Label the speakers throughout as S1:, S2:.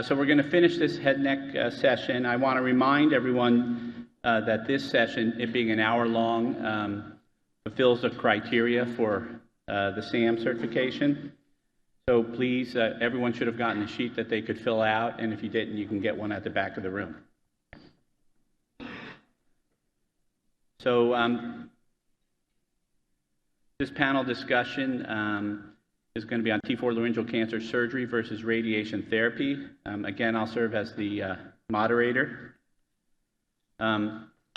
S1: So we're going to finish this head and neck session. I want to remind everyone that this session, it being an hour long, fulfills the criteria for the SAM certification. So please, everyone should have gotten a sheet that they could fill out, and if you didn't, you can get one at the back of the room. So this panel discussion is going to be on T4 laryngeal cancer surgery versus radiation therapy. Again, I'll serve as the moderator.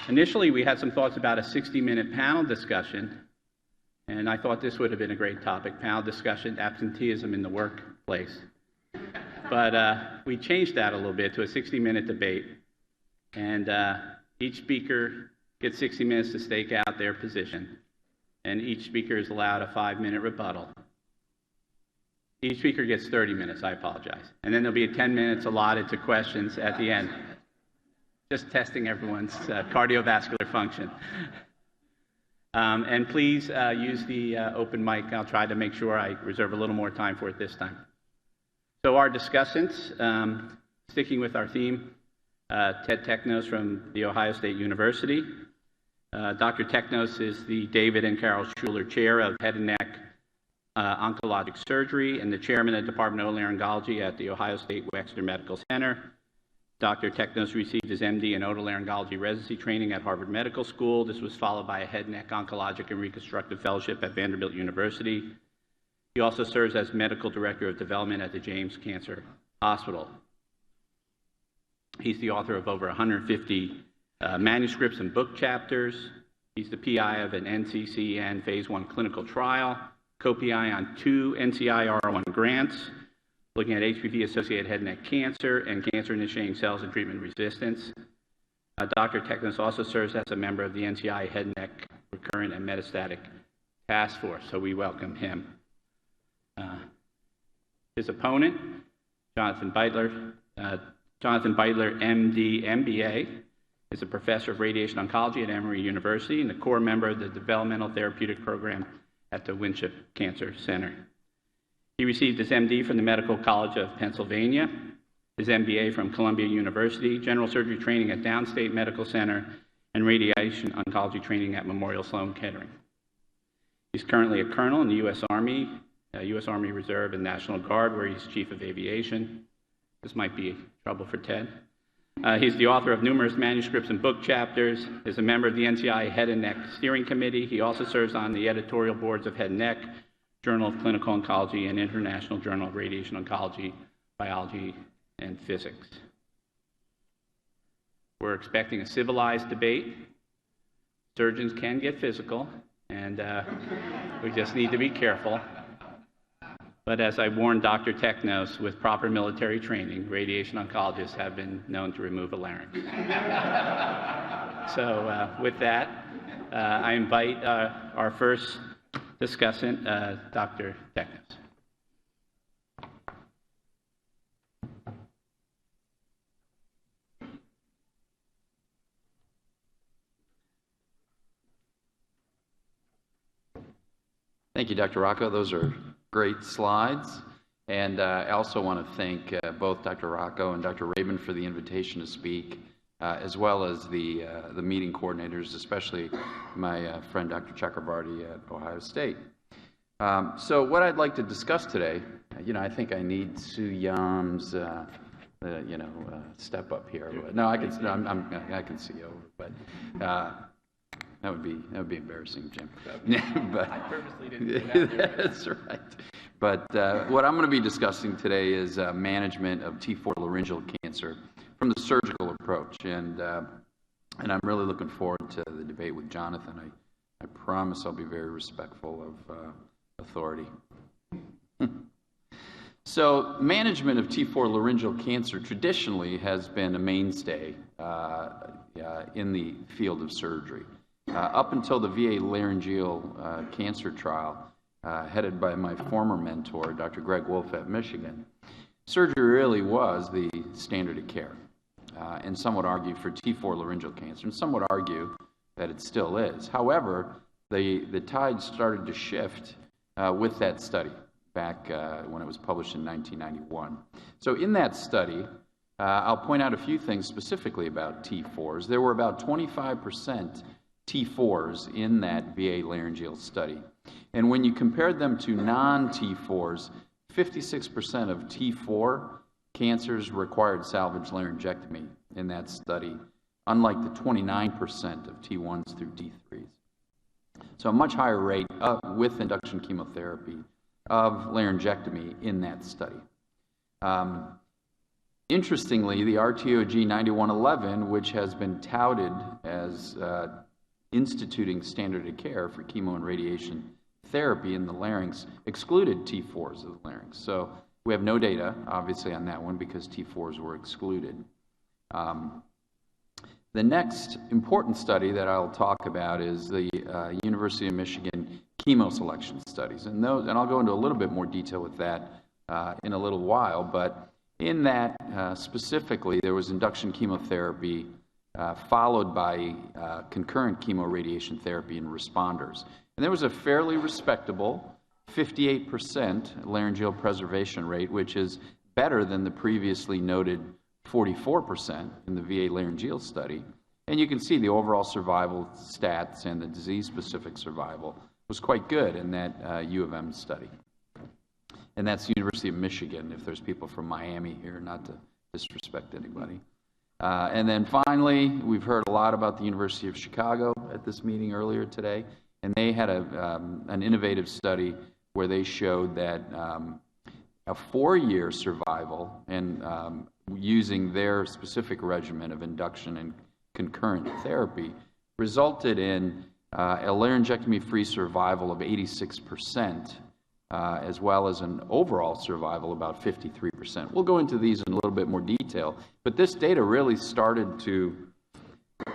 S1: Initially, we had some thoughts about a 60-minute panel discussion, and I thought this would have been a great topic, panel discussion, absenteeism in the workplace. But we changed that a little bit to a 60-minute debate, and each speaker gets 60 minutes to stake out their position, and each speaker is allowed a 5-minute rebuttal. Each speaker gets 30 minutes, I apologize. And then there'll be 10 minutes allotted to questions at the end. Just testing everyone's cardiovascular function. And please use the open mic. I'll try to make sure I reserve a little more time for it this time. So our discussants, sticking with our theme, Ted Teknos from The Ohio State University. Dr. Teknos is the David and Carol Schuler Chair of Head and Neck Oncologic Surgery and the Chairman of the Department of Otolaryngology at the Ohio State Wexner Medical Center. Dr. Teknos received his MD in otolaryngology residency training at Harvard Medical School. This was followed by a head and neck oncologic and reconstructive fellowship at Vanderbilt University. He also serves as Medical Director of Development at the James Cancer Hospital. He's the author of over 150 manuscripts and book chapters. He's the PI of an NCCN Phase 1 clinical trial, co-PI on 2 NCI-R1 grants, looking at HPV-associated head and neck cancer and cancer-initiating cells and treatment resistance. Dr. Teknos also serves as a member of the NCI Head and Neck Recurrent and Metastatic Task Force, so we welcome him. His opponent, Jonathon Beitler. Jonathon Beitler, MD, MBA, is a professor of radiation oncology at Emory University and a core member of the Developmental Therapeutic Program at the Winship Cancer Center. He received his MD from the Medical College of Pennsylvania, his MBA from Columbia University, general surgery training at Downstate Medical Center, and radiation oncology training at Memorial Sloan Kettering. He's currently a colonel in the U.S. Army Reserve and National Guard, where he's chief of aviation. This might be trouble for Ted. He's the author of numerous manuscripts and book chapters, is a member of the NCI Head and Neck Steering Committee. He also serves on the editorial boards of Head and Neck, Journal of Clinical Oncology, and International Journal of Radiation Oncology, Biology, and Physics. We're expecting a civilized debate. Surgeons can get physical, and we just need to be careful. But as I warned Dr. Teknos, with proper military training, radiation oncologists have been known to remove a larynx. So with that, I invite our first discussant, Dr. Teknos.
S2: Thank you, Dr. Rocco. Those are great slides. And I also want to thank both Dr. Rocco and Dr. Rabin for the invitation to speak, as well as the meeting coordinators, especially my friend Dr. Chakrabarty at Ohio State. So what I'd like to discuss today, I think I need Sue Yam's, step up here. But no, I can see over, but. That would be embarrassing, Jim. But
S1: I purposely didn't do that.
S2: That's right. But what I'm going to be discussing today is management of T4 laryngeal cancer from the surgical approach, and I'm really looking forward to the debate with Jonathon. I promise I'll be very respectful of authority. So management of T4 laryngeal cancer traditionally has been a mainstay in the field of surgery. Up until the VA laryngeal cancer trial, headed by my former mentor, Dr. Greg Wolf at Michigan, surgery really was the standard of care. And some would argue for T4 laryngeal cancer, and some would argue that it still is. However, the tide started to shift with that study. back when it was published in 1991. So in that study, I'll point out a few things specifically about T4s. There were about 25% T4s in that VA laryngeal study. And when you compared them to non-T4s, 56% of T4 cancers required salvage laryngectomy in that study, unlike the 29% of T1s through T3s. So a much higher rate with induction chemotherapy of laryngectomy in that study. Interestingly, the RTOG 9111, which has been touted as instituting standard of care for chemo and radiation therapy in the larynx, excluded T4s of the larynx. So we have no data, obviously, on that one because T4s were excluded. The next important study that I'll talk about is the University of Michigan Chemoselection studies. And I'll go into a little bit more detail with that in a little while, but in that specifically, there was induction chemotherapy followed by concurrent chemoradiation therapy in responders. And there was a fairly respectable 58% laryngeal preservation rate, which is better than the previously noted 44% in the VA laryngeal study. And you can see the overall survival stats and the disease-specific survival was quite good in that U of M study. And that's the University of Michigan, if there's people from Miami here, not to disrespect anybody. And then finally, we've heard a lot about the University of Chicago at this meeting earlier today, and they had an innovative study where they showed that a 4-year survival and using their specific regimen of induction and concurrent therapy resulted in a laryngectomy-free survival of 86%, as well as an overall survival about 53%. We'll go into these in a little bit more detail, but this data really started to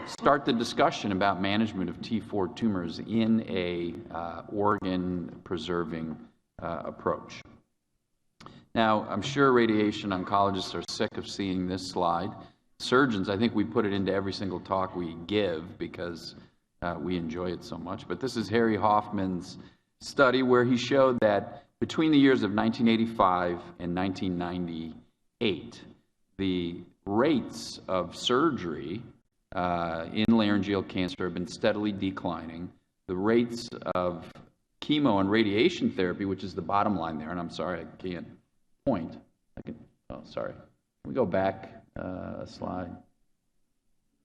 S2: start the discussion about management of T4 tumors in a organ-preserving approach. Now, I'm sure radiation oncologists are sick of seeing this slide. Surgeons, I think we put it into every single talk we give because we enjoy it so much. But this is Harry Hoffman's study where he showed that between the years of 1985 and 1998, the rates of surgery in laryngeal cancer have been steadily declining. The rates of chemo and radiation therapy, which is the bottom line there, and I'm sorry, I can't point. Oh, sorry. Can we go back a slide?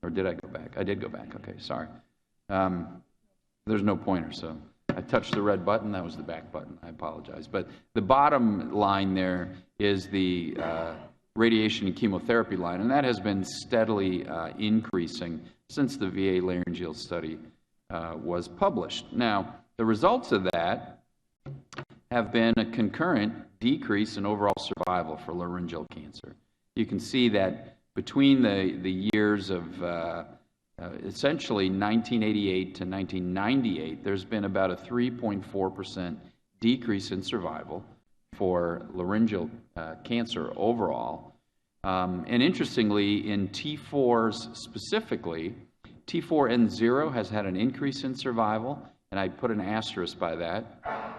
S2: Or did I go back? I did go back. Okay, sorry. There's no pointer, so I touched the red button. That was the back button. I apologize. But the bottom line there is the radiation and chemotherapy line, and that has been steadily increasing since the VA laryngeal study was published. Now, the results of that have been a concurrent decrease in overall survival for laryngeal cancer. You can see that between the years of essentially 1988 to 1998, there's been about a 3.4% decrease in survival for laryngeal cancer overall. And interestingly, in T4s specifically, T4N0 has had an increase in survival, and I put an asterisk by that.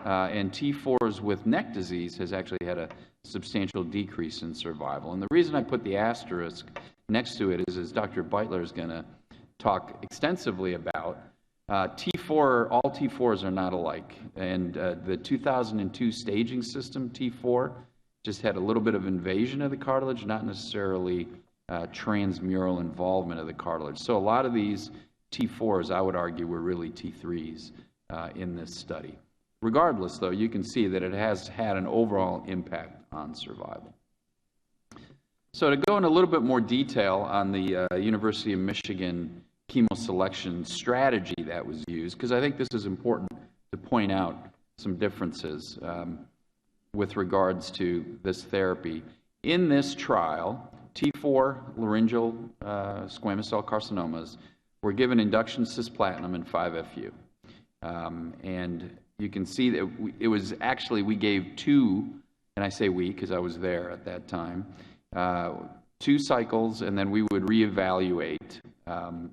S2: And T4s with neck disease has actually had a substantial decrease in survival. And the reason I put the asterisk next to it is, as Dr. Beitler is going to talk extensively about, all T4s are not alike. And the 2002 staging system, T4, just had a little bit of invasion of the cartilage, not necessarily transmural involvement of the cartilage. So a lot of these T4s, I would argue, were really T3s in this study. Regardless, though, you can see that it has had an overall impact on survival. So to go in a little bit more detail on the University of Michigan chemoselection strategy that was used, because I think this is important to point out some differences with regards to this therapy. In this trial, T4 laryngeal squamous cell carcinomas were given induction cisplatin and 5-FU. And you can see that it was actually, we gave 2, and I say we because I was there at that time, 2 cycles, and then we would reevaluate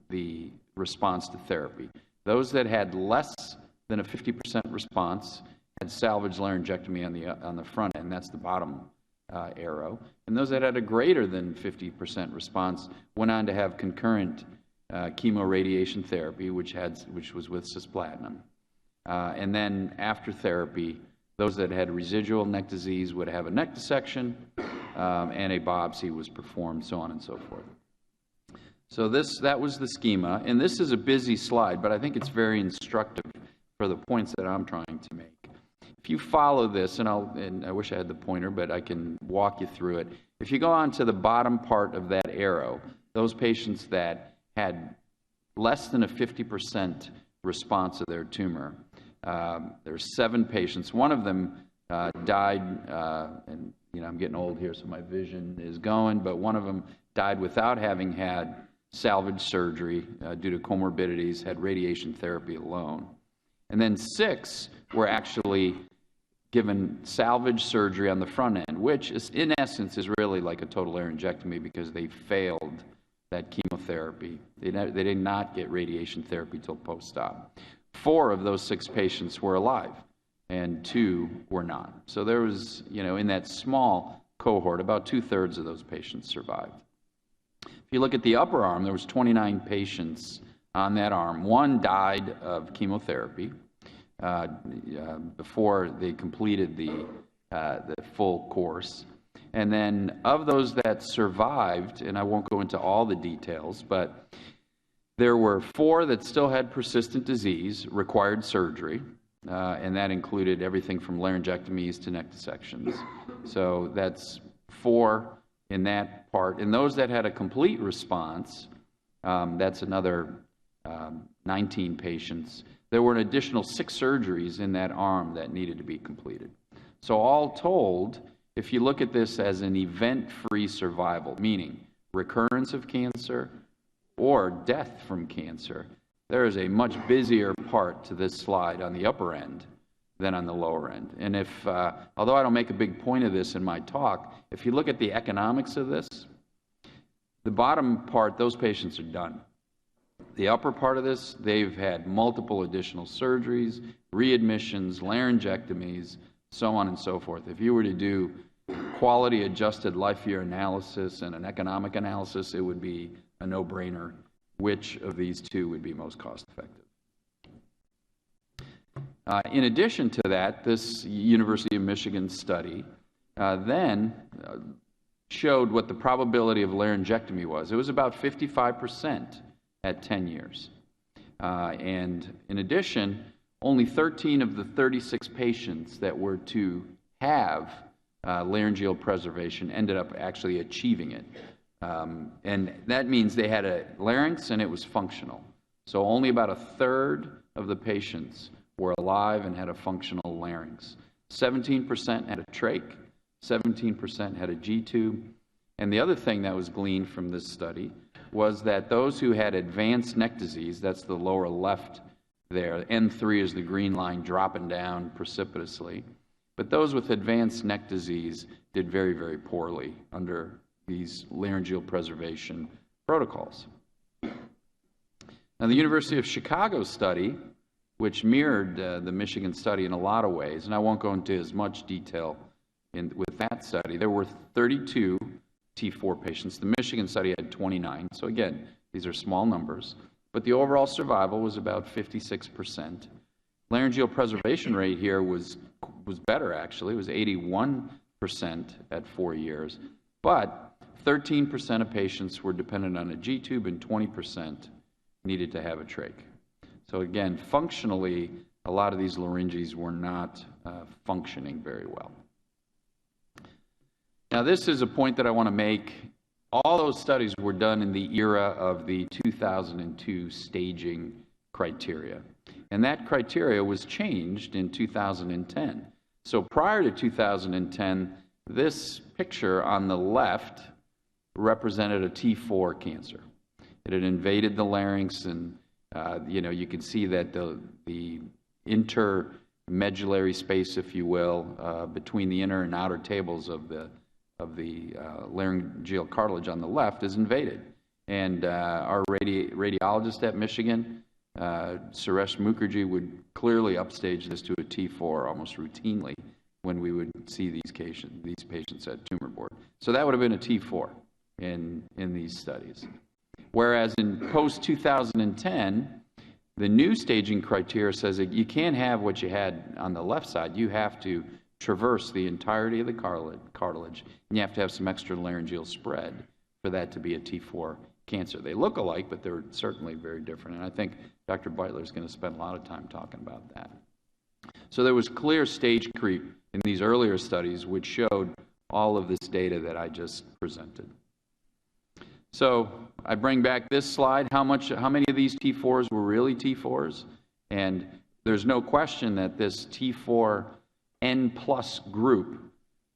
S2: the response to therapy. Those that had less than a 50% response had salvage laryngectomy on the front end. That's the bottom arrow. And those that had a greater than 50% response went on to have concurrent chemoradiation therapy, which was with cisplatin. And then after therapy, those that had residual neck disease would have a neck dissection, and a biopsy was performed, so on and so forth. So that was the schema, and this is a busy slide, but I think it's very instructive for the points that I'm trying to make. If you follow this, and I wish I had the pointer, but I can walk you through it. If you go on to the bottom part of that arrow, those patients that had less than a 50% response of their tumor, there's 7 patients. One of them died, and I'm getting old here, so my vision is going, but one of them died without having had salvage surgery due to comorbidities, had radiation therapy alone. And then 6 were actually given salvage surgery on the front end, which is, in essence, is really like a total laryngectomy because they failed that chemotherapy. They did not get radiation therapy till post-op. 4 of those 6 patients were alive, and 2 were not. So there was, in that small cohort, about 2/3 of those patients survived. If you look at the upper arm, there was 29 patients on that arm. 1 died of chemotherapy before they completed the full course. And then of those that survived, and I won't go into all the details, but there were 4 that still had persistent disease, required surgery, and that included everything from laryngectomies to neck dissections. So that's 4 in that part. And those that had a complete response, that's another 19 patients. There were an additional 6 surgeries in that arm that needed to be completed. So all told, if you look at this as an event-free survival, meaning recurrence of cancer or death from cancer, there is a much busier part to this slide on the upper end than on the lower end. And although I don't make a big point of this in my talk, if you look at the economics of this, the bottom part, those patients are done. The upper part of this, they've had multiple additional surgeries, readmissions, laryngectomies, so on and so forth. If you were to do quality adjusted life year analysis and an economic analysis, it would be a no-brainer which of these 2 would be most cost effective. In addition to that, this University of Michigan study then showed what the probability of laryngectomy was. It was about 55% at 10 years. And in addition, only 13 of the 36 patients that were to have laryngeal preservation ended up actually achieving it. And that means they had a larynx and it was functional. So only about 1/3 of the patients were alive and had a functional larynx. 17% had a trach, 17% had a G-tube. And the other thing that was gleaned from this study was that those who had advanced neck disease, that's the lower left there, N3 is the green line dropping down precipitously, but those with advanced neck disease did very, very poorly under these laryngeal preservation protocols. Now, the University of Chicago study, which mirrored the Michigan study in a lot of ways, and I won't go into as much detail with that study, there were 32 T4 patients. The Michigan study had 29, so again, these are small numbers, but the overall survival was about 56%. Laryngeal preservation rate here was better, actually. It was 81% at 4 years, but 13% of patients were dependent on a G-tube and 20% needed to have a trach. So again, functionally, a lot of these larynges were not functioning very well. Now, this is a point that I want to make. All those studies were done in the era of the 2002 staging criteria. And that criteria was changed in 2010. So prior to 2010, this picture on the left represented a T4 cancer. It had invaded the larynx, and you can see that the intermedullary space, if you will, between the inner and outer tables of the laryngeal cartilage on the left is invaded. And our radiologist at Michigan, Suresh Mukherjee, would clearly upstage this to a T4 almost routinely when we would see these patients at tumor board. So that would have been a T4 in these studies. Whereas in post-2010, the new staging criteria says that you can't have what you had on the left side. You have to traverse the entirety of the cartilage, and you have to have some extra laryngeal spread for that to be a T4 cancer. They look alike, but they're certainly very different, and I think Dr. Beitler is going to spend a lot of time talking about that. So there was clear stage creep in these earlier studies, which showed all of this data that I just presented. So I bring back this slide. How many of these T4s were really T4s? And there's no question that this T4 N plus group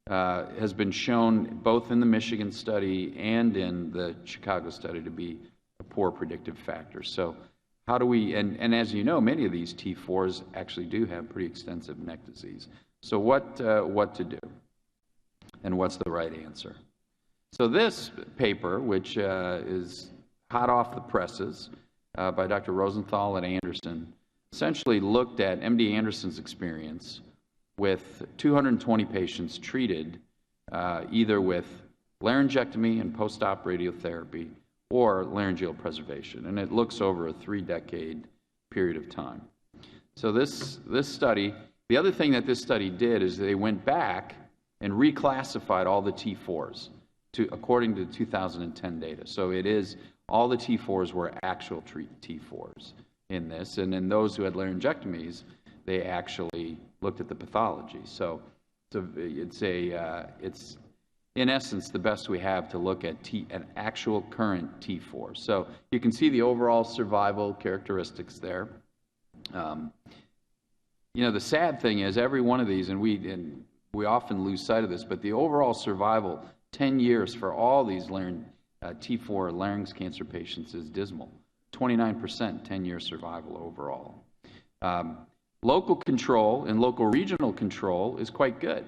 S2: has been shown both in the Michigan study and in the Chicago study to be a poor predictive factor. So how do we, and as you know, many of these T4s actually do have pretty extensive neck disease. So what to do? And what's the right answer? So this paper, which is hot off the presses by Dr. Rosenthal and Anderson, essentially looked at MD Anderson's experience with 220 patients treated either with laryngectomy and post-op radiotherapy or laryngeal preservation, and it looks over a 3-decade period of time. So this study, the other thing that this study did is they went back and reclassified all the T4s according to the 2010 data. So it is, all the T4s were actual T4s in this, and in those who had laryngectomies, they actually looked at the pathology. So it's in essence the best we have to look at an actual current T4. So you can see the overall survival characteristics there. You know, the sad thing is every one of these, and we often lose sight of this, but the overall survival, 10 years for all these T4 larynx cancer patients is dismal. 29% 10-year survival overall. Local control and local regional control is quite good,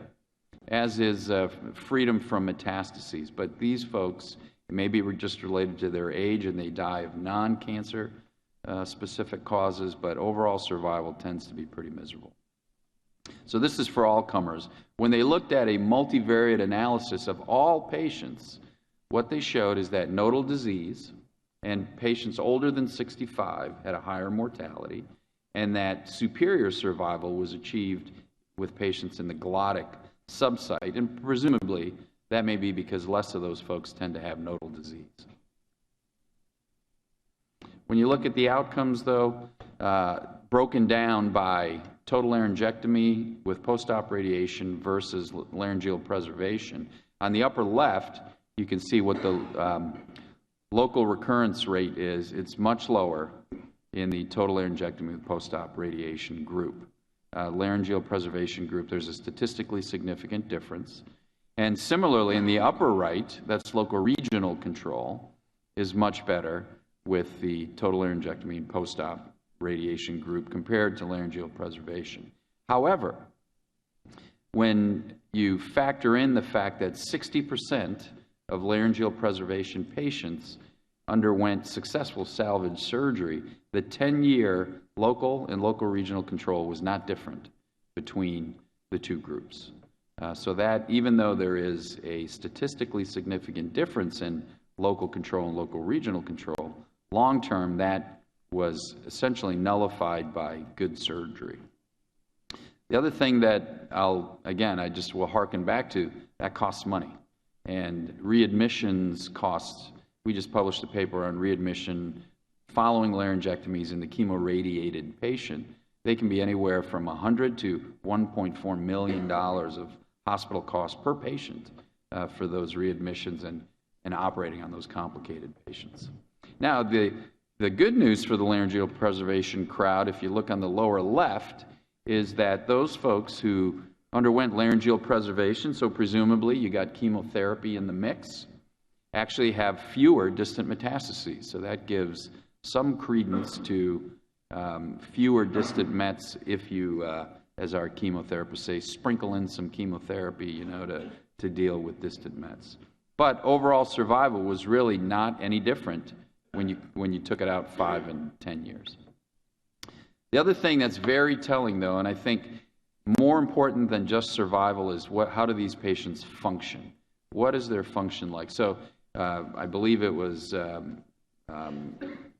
S2: as is freedom from metastases. But these folks, maybe were just related to their age and they die of non-cancer specific causes, but overall survival tends to be pretty miserable. So this is for all comers. When they looked at a multivariate analysis of all patients, what they showed is that nodal disease and patients older than 65 had a higher mortality, and that superior survival was achieved with patients in the glottic subsite, and presumably that may be because less of those folks tend to have nodal disease. When you look at the outcomes, though, broken down by total laryngectomy with post-op radiation versus laryngeal preservation, on the upper left, you can see what the local recurrence rate is. It's much lower in the total laryngectomy with post-op radiation group. Laryngeal preservation group, there's a statistically significant difference. And similarly, in the upper right, that's local regional control, is much better with the total laryngectomy and post-op radiation group compared to laryngeal preservation. However, when you factor in the fact that 60% of laryngeal preservation patients underwent successful salvage surgery, the 10-year local and local regional control was not different between the two groups. So that even though there is a statistically significant difference in local control and local regional control, long-term that was essentially nullified by good surgery. The other thing that I just will hearken back to, that costs money. And readmissions costs, we just published a paper on readmission following laryngectomies in the chemoradiated patient. They can be anywhere from $100 to $1.4 million of hospital costs per patient for those readmissions and operating on those complicated patients. Now, the good news for the laryngeal preservation crowd, if you look on the lower left, is that those folks who underwent laryngeal preservation, so presumably you got chemotherapy in the mix, actually have fewer distant metastases. So that gives some credence to fewer distant mets if you, as our chemotherapists say, sprinkle in some chemotherapy, to deal with distant mets. But overall survival was really not any different when you took it out 5 and 10 years. The other thing that's very telling, though, and I think more important than just survival, is how do these patients function? What is their function like? So I believe it was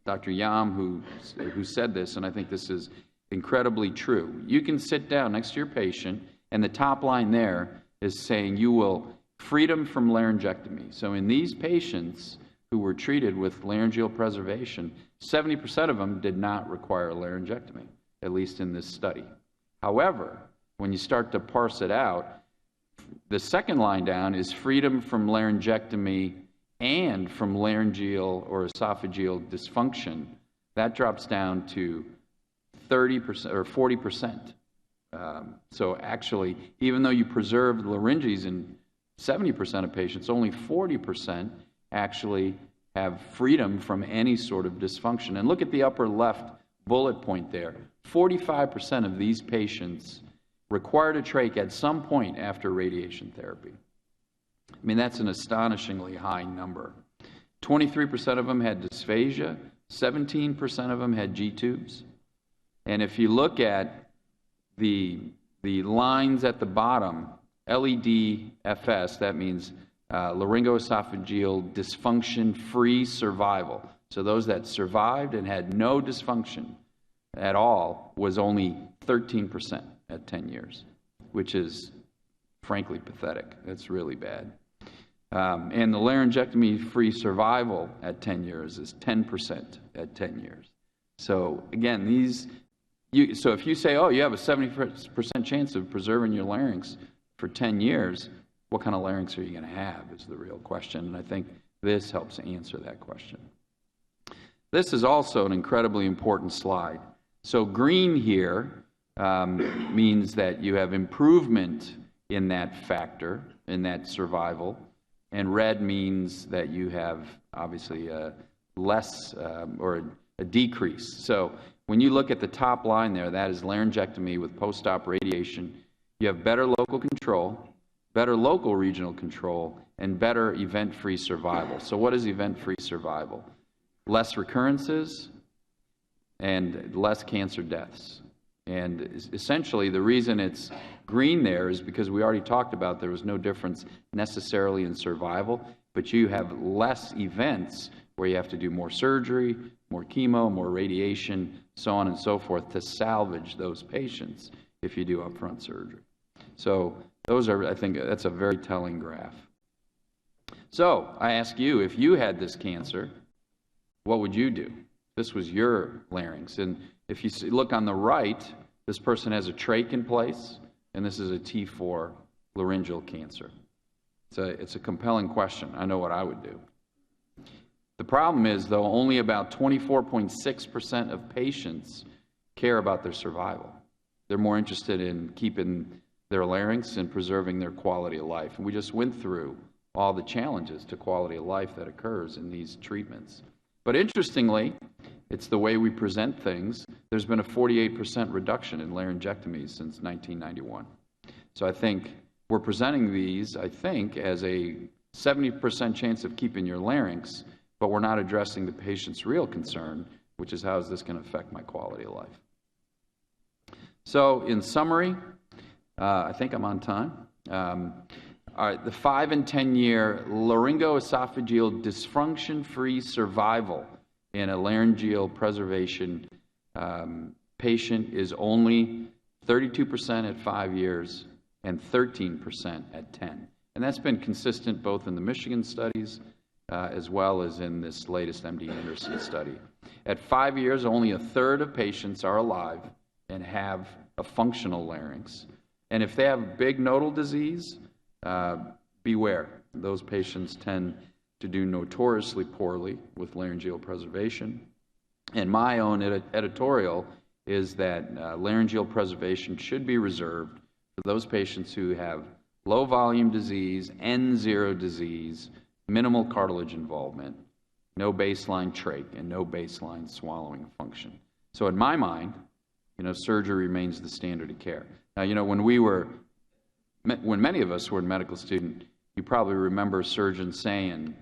S2: Dr. Yam who said this, and I think this is incredibly true. You can sit down next to your patient, and the top line there is saying you will freedom from laryngectomy. So in these patients who were treated with laryngeal preservation, 70% of them did not require a laryngectomy, at least in this study. However, when you start to parse it out, the second line down is freedom from laryngectomy and from laryngeal or esophageal dysfunction. That drops down to 30% or 40%. So actually, even though you preserve the larynges in 70% of patients, only 40% actually have freedom from any sort of dysfunction. And look at the upper left bullet point there. 45% of these patients required a trach at some point after radiation therapy. I mean, that's an astonishingly high number. 23% of them had dysphagia, 17% of them had G-tubes. And if you look at the lines at the bottom, LEDFS, that means laryngoesophageal dysfunction-free survival. So those that survived and had no dysfunction at all was only 13% at 10 years, which is frankly pathetic. That's really bad. And the laryngectomy-free survival at 10 years is 10% at 10 years. So again, so if you say, oh, you have a 70% chance of preserving your larynx for 10 years, what kind of larynx are you going to have is the real question. And I think this helps answer that question. This is also an incredibly important slide. So green here means that you have improvement in that factor, in that survival, and red means that you have obviously a less or a decrease. So when you look at the top line there, that is laryngectomy with post-op radiation, you have better local control, better local regional control, and better event-free survival. So what is event-free survival? Less recurrences and less cancer deaths. And essentially the reason it's green there is because we already talked about there was no difference necessarily in survival, but you have less events where you have to do more surgery, more chemo, more radiation, so on and so forth to salvage those patients if you do upfront surgery. So those are, I think that's a very telling graph. So I ask you, if you had this cancer, what would you do? This was your larynx. And if you look on the right, this person has a trach in place, and this is a T4 laryngeal cancer. It's a compelling question. I know what I would do. The problem is, though, only about 24.6% of patients care about their survival. They're more interested in keeping their larynx and preserving their quality of life. And we just went through all the challenges to quality of life that occurs in these treatments. But interestingly, it's the way we present things. There's been a 48% reduction in laryngectomies since 1991. So I think we're presenting these, I think, as a 70% chance of keeping your larynx, but we're not addressing the patient's real concern, which is how is this going to affect my quality of life. So in summary, I think I'm on time. All right, the 5 and 10-year laryngoesophageal dysfunction-free survival in a laryngeal preservation patient is only 32% at 5 years and 13% at 10. And that's been consistent both in the Michigan studies as well as in this latest MD Anderson study. At 5 years, only a third of patients are alive and have a functional larynx. And if they have big nodal disease, beware. Those patients tend to do notoriously poorly with laryngeal preservation. And my own editorial is that laryngeal preservation should be reserved for those patients who have low volume disease, N0 disease, minimal cartilage involvement, no baseline trach, and no baseline swallowing function. So in my mind, surgery remains the standard of care. Now, when many of us were in medical student, you probably remember surgeons saying,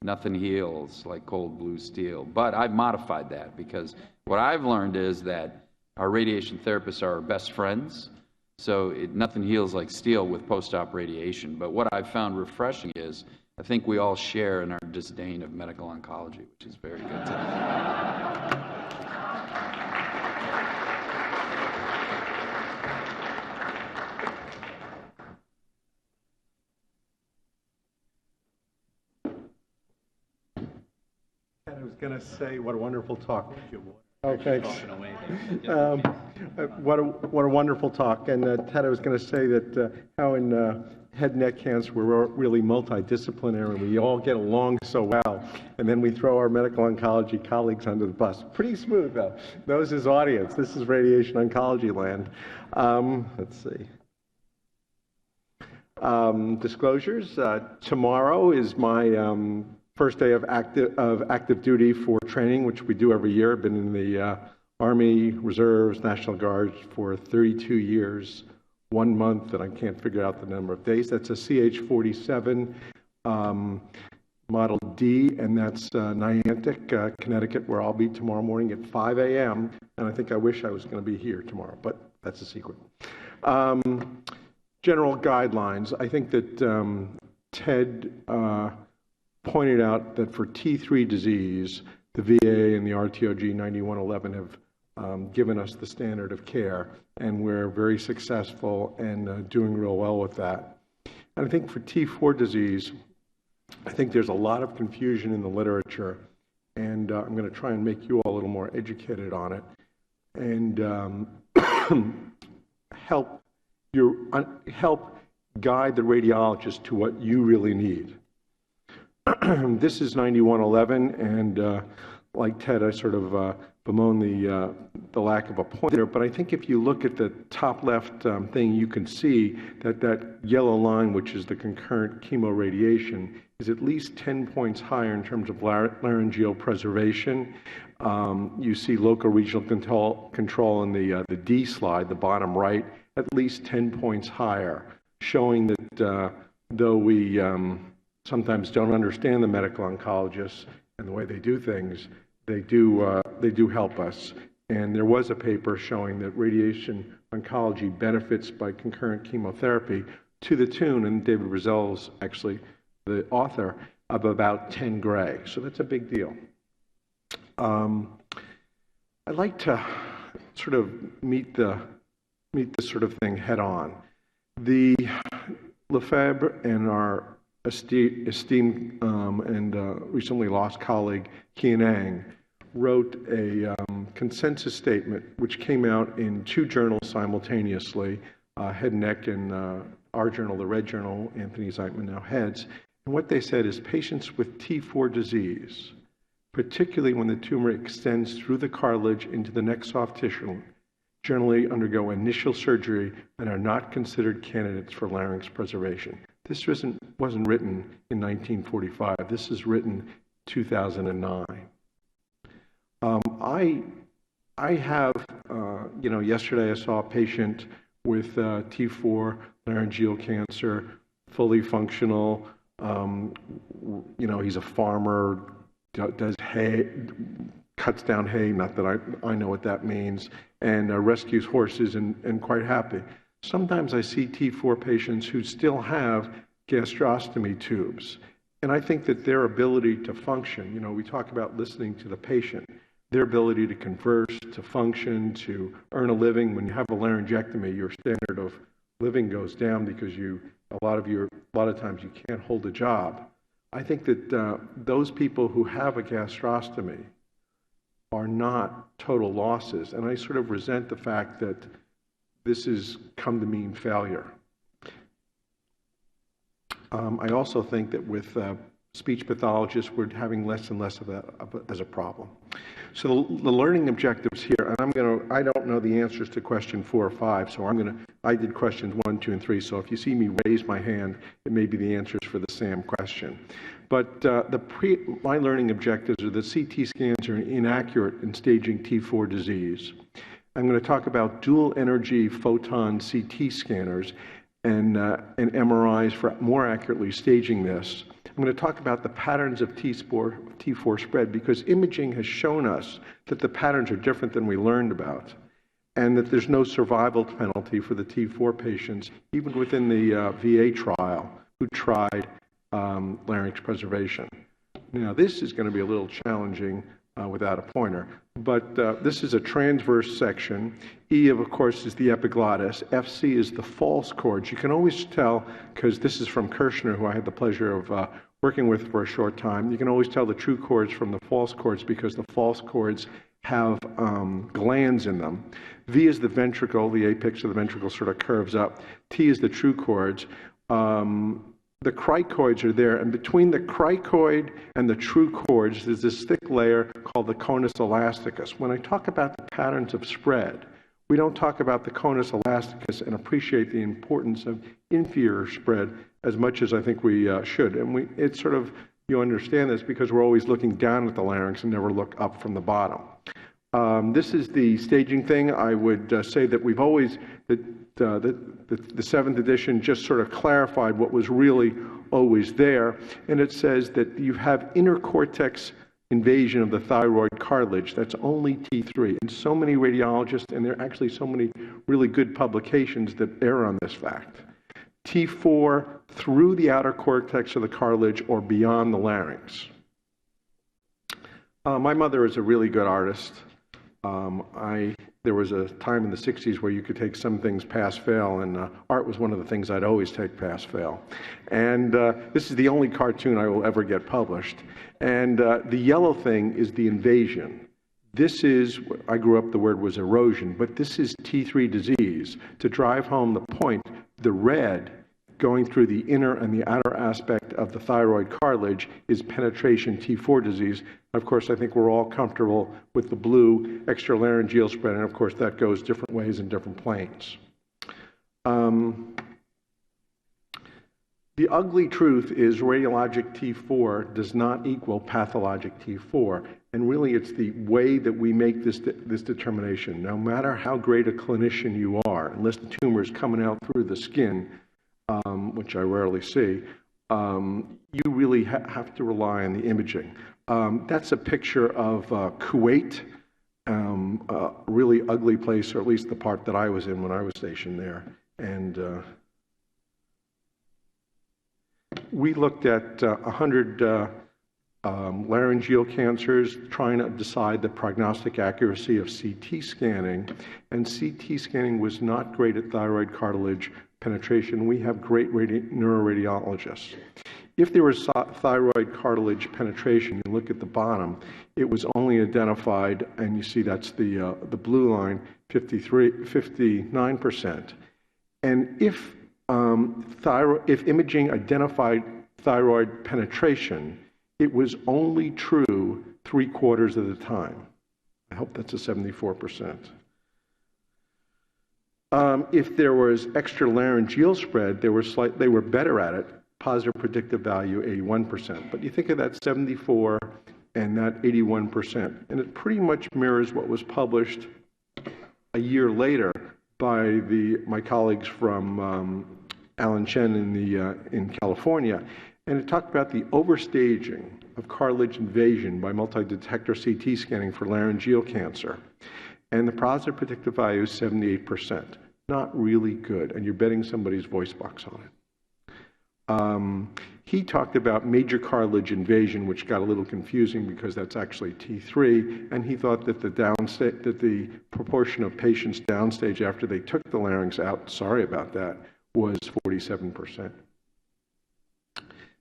S2: nothing heals like cold blue steel. But I've modified that because what I've learned is that Our radiation therapists are our best friends, so nothing heals like steel with post-op radiation. But what I've found refreshing is I think we all share in our disdain of medical oncology, which is very good.
S3: I was going to say, what a wonderful talk. Oh, thanks. What a wonderful talk. And Ted, I was going to say that how in head and neck cancer we're really multidisciplinary and we all get along so well. And then we throw our medical oncology colleagues under the bus. Pretty smooth, though. Knows his audience. This is radiation oncology land. Let's see. Disclosures. Tomorrow is my first day of active duty for training, which we do every year. I've been in the Army, Reserves, National Guard for 32 years, 1 month, and I can't figure out the number of days. That's a CH-47 Model D, and that's Niantic, Connecticut, where I'll be tomorrow morning at 5 a.m., and I think I wish I was going to be here tomorrow, but that's a secret. General guidelines. I think that Ted pointed out that for T3 disease, the VA and the RTOG 9111 have given us the standard of care, and we're very successful and doing real well with that. And I think for T4 disease, I think there's a lot of confusion in the literature, and I'm going to try and make you all a little more educated on it, and help guide the radiologist to what you really need. This is 9111, and like Ted, I sort of bemoan the lack of a point there, but I think if you look at the top left thing, you can see that that yellow line, which is the concurrent chemoradiation, is at least 10 points higher in terms of laryngeal preservation. You see local regional control in the D slide, the bottom right, at least 10 points higher, showing that though we sometimes don't understand the medical oncologists and the way they do things, they do help us. And there was a paper showing that radiation oncology benefits by concurrent chemotherapy to the tune, and David Rizzel's actually the author, of about 10 gray. So that's a big deal. I'd like to sort of meet this sort of thing head on. The Lefebvre and our esteemed and recently lost colleague Kian wrote a consensus statement which came out in 2 journals simultaneously, Head and Neck and our journal, the Red Journal, Anthony Zeitman now heads. And what they said is patients with T4 disease, particularly when the tumor extends through the cartilage into the neck soft tissue, generally undergo initial surgery and are not considered candidates for larynx preservation. This wasn't written in 1945. This is written 2009. I have, yesterday I saw a patient with T4 laryngeal cancer, fully functional. He's a farmer, does hay, cuts down hay, not that I know what that means, and rescues horses and quite happy. Sometimes I see T4 patients who still have gastrostomy tubes, and I think that their ability to function, we talk about listening to the patient, their ability to converse, to function, to earn a living. When you have a laryngectomy, your standard of living goes down because a lot of times you can't hold a job. I think that those people who have a gastrostomy are not total losses, and I sort of resent the fact that this has come to mean failure. I also think that with speech pathologists, we're having less and less of that as a problem. So the learning objectives here, and I don't know the answers to question 4 or 5, so I did questions 1, 2, and 3, so if you see me raise my hand, it may be the answers for the SAM question. But my learning objectives are that CT scans are inaccurate in staging T4 disease. I'm going to talk about dual energy photon CT scanners and MRIs for more accurately staging this. I'm going to talk about the patterns of T4 spread because imaging has shown us that the patterns are different than we learned about. and that there's no survival penalty for the T4 patients, even within the VA trial, who tried larynx preservation. Now, this is going to be a little challenging without a pointer, but this is a transverse section. E, of course, is the epiglottis. FC is the false chords. You can always tell, because this is from Kirshner, who I had the pleasure of working with for a short time. You can always tell the true chords from the false chords because the false chords have glands in them. V is the ventricle. The apex of the ventricle sort of curves up. T is the true chords. The cricoids are there, and between the cricoid and the true chords, there's this thick layer called the conus elasticus. When I talk about the patterns of spread, we don't talk about the conus elasticus and appreciate the importance of inferior spread as much as I think we should. And it's sort of, you understand this because we're always looking down at the larynx and never look up from the bottom. This is the staging thing. I would say that we've always, the 7th edition just sort of clarified what was really always there. And it says that you have inner cortex invasion of the thyroid cartilage. That's only T3. And so many radiologists, and there are actually so many really good publications that err on this fact. T4 through the outer cortex of the cartilage or beyond the larynx. My mother is a really good artist. There was a time in the 60s where you could take some things pass-fail, and art was one of the things I'd always take pass-fail. And this is the only cartoon I will ever get published. And the yellow thing is the invasion. This is, I grew up, the word was erosion, but this is T3 disease. To drive home the point, the red going through the inner and the outer aspect of the thyroid cartilage is penetration T4 disease. Of course, I think we're all comfortable with the blue extralaryngeal spread, and of course that goes different ways in different planes. The ugly truth is radiologic T4 does not equal pathologic T4, and really it's the way that we make this determination. No matter how great a clinician you are, unless the tumor is coming out through the skin, which I rarely see, you really have to rely on the imaging. That's a picture of Kuwait, a really ugly place, or at least the part that I was in when I was stationed there. And we looked at 100 laryngeal cancers, trying to decide the prognostic accuracy of CT scanning. And CT scanning was not great at thyroid cartilage penetration. We have great neuroradiologists. If there was thyroid cartilage penetration, you look at the bottom, it was only identified, and you see that's the blue line, 59%. And if imaging identified thyroid penetration, it was only true 3/4 of the time. I hope that's a 74%. If there was extralaryngeal spread, they were better at it. Positive predictive value, 81%. But you think of that 74 and that 81%, and it pretty much mirrors what was published a year later by my colleagues from Alan Chen in California. And it talked about the overstaging of cartilage invasion by multi-detector CT scanning for laryngeal cancer. And the positive predictive value is 78%. Not really good, and you're betting somebody's voice box on it. He talked about major cartilage invasion, which got a little confusing because that's actually T3, and he thought that the proportion of patients downstage after they took the larynx out, sorry about that, was 47%.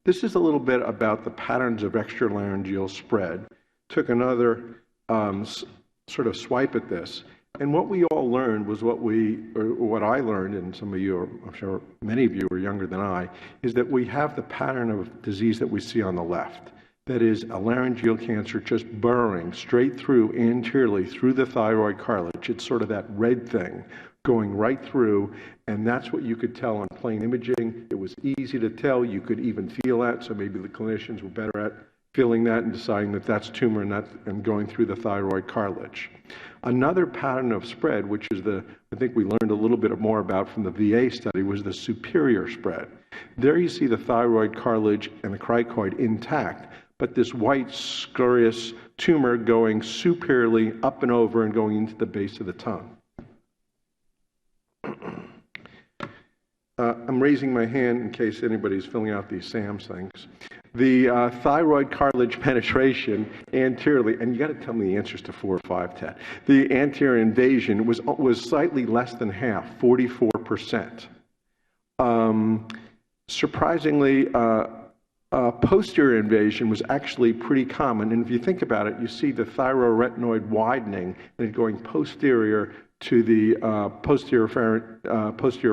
S3: This is a little bit about the patterns of extralaryngeal spread. Took another sort of swipe at this. And what we all learned was what I learned, and some of you, I'm sure many of you are younger than I, is that we have the pattern of disease that we see on the left. That is a laryngeal cancer just burrowing straight through anteriorly through the thyroid cartilage. It's sort of that red thing going right through, and that's what you could tell on plain imaging. It was easy to tell. You could even feel that, so maybe the clinicians were better at feeling that and deciding that that's tumor and going through the thyroid cartilage. Another pattern of spread, which is I think we learned a little bit more about from the VA study, was the superior spread. There you see the thyroid cartilage and the cricoid intact, but this white scurrious tumor going superiorly up and over and going into the base of the tongue. I'm raising my hand in case anybody's filling out these SAMS things. The thyroid cartilage penetration anteriorly, and you got to tell me the answers to 4, 5, 10. The anterior invasion was slightly less than half, 44%. Surprisingly, posterior invasion was actually pretty common, and if you think about it, you see the thyroretinoid widening and it going posterior to the posterior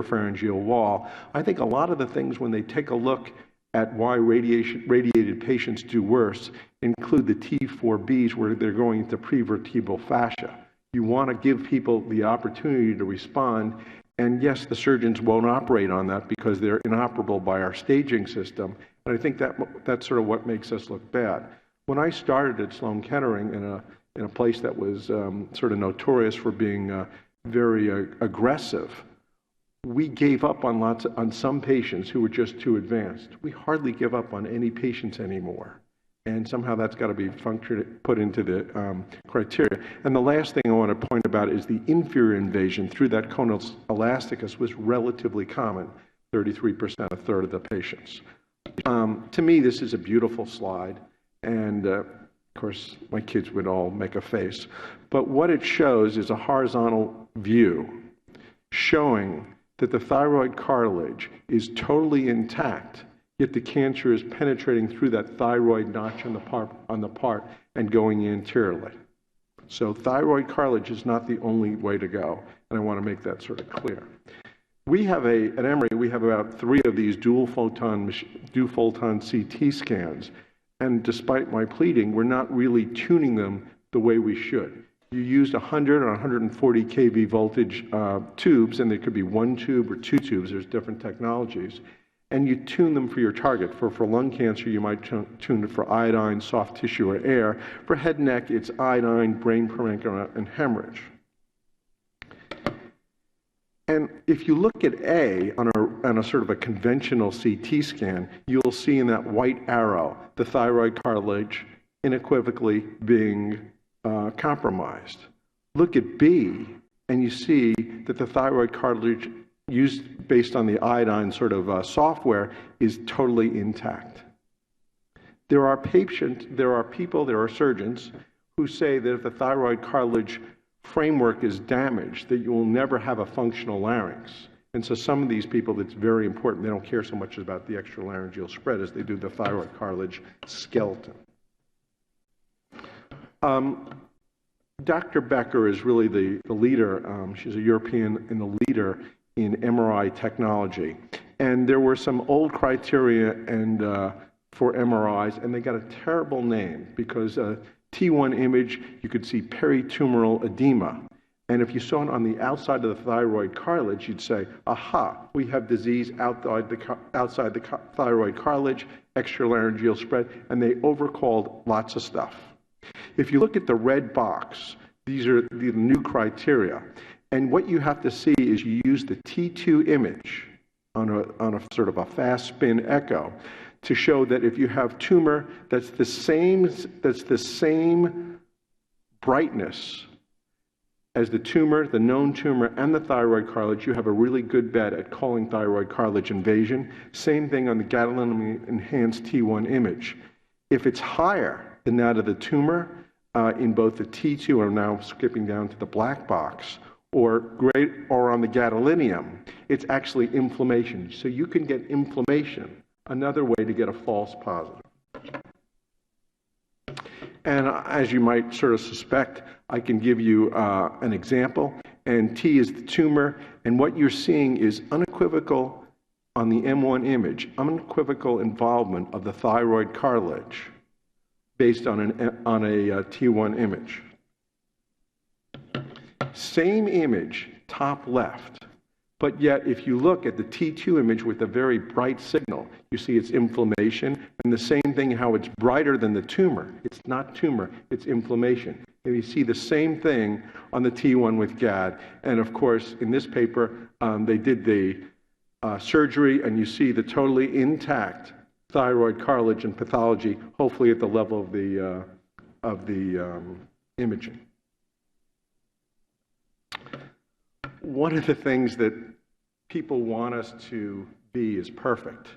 S3: pharyngeal wall. I think a lot of the things when they take a look at why radiated patients do worse include the T4Bs where they're going into prevertebral fascia. You want to give people the opportunity to respond, and yes, the surgeons won't operate on that because they're inoperable by our staging system, and I think that's sort of what makes us look bad. When I started at Sloan Kettering in a place that was sort of notorious for being very aggressive, we gave up on some patients who were just too advanced. We hardly give up on any patients anymore, and somehow that's got to be put into the criteria. And the last thing I want to point about is the inferior invasion through that conus elasticus was relatively common, 33%, a third of the patients. To me, this is a beautiful slide, and of course, my kids would all make a face. But what it shows is a horizontal view showing that the thyroid cartilage is totally intact, yet the cancer is penetrating through that thyroid notch on the part and going anteriorly. So thyroid cartilage is not the only way to go, and I want to make that sort of clear. We have at Emory, we have about 3 of these dual photon CT scans, and despite my pleading, we're not really tuning them the way we should. You used 100 or 140 kV voltage tubes, and there could be 1 tube or 2 tubes, there's different technologies, and you tune them for your target. For lung cancer, you might tune it for iodine, soft tissue, or air. For head and neck, it's iodine, brain parenchyma, and hemorrhage. And if you look at A on a sort of a conventional CT scan, you'll see in that white arrow the thyroid cartilage unequivocally being compromised. Look at B, and you see that the thyroid cartilage used based on the iodine sort of software is totally intact. There are surgeons who say that if the thyroid cartilage framework is damaged, that you will never have a functional larynx. And so some of these people, it's very important. They don't care so much about the extralaryngeal spread as they do the thyroid cartilage skeleton. Dr. Becker is really the leader. She's a European and the leader in MRI technology. And there were some old criteria for MRIs, and they got a terrible name because T1 image, you could see peritumoral edema. And if you saw it on the outside of the thyroid cartilage, you'd say, aha, we have disease outside the thyroid cartilage, extralaryngeal spread, and they overcalled lots of stuff. If you look at the red box, these are the new criteria. And what you have to see is you use the T2 image on a sort of a fast spin echo to show that if you have tumor that's the same brightness as the tumor, the known tumor, and the thyroid cartilage, you have a really good bet at calling thyroid cartilage invasion. Same thing on the gadolinium enhanced T1 image. If it's higher than that of the tumor in both the T2, I'm now skipping down to the black box, or on the gadolinium, it's actually inflammation. So you can get inflammation, another way to get a false positive. And as you might sort of suspect, I can give you an example. And T is the tumor, and what you're seeing is unequivocal on the M1 image, unequivocal involvement of the thyroid cartilage based on a T1 image. Same image, top left. But yet, if you look at the T2 image with a very bright signal, you see it's inflammation, and the same thing how it's brighter than the tumor. It's not tumor, it's inflammation. And you see the same thing on the T1 with GAD. And of course, in this paper, they did the surgery, and you see the totally intact thyroid cartilage and pathology, hopefully at the level of the imaging. One of the things that people want us to be is perfect.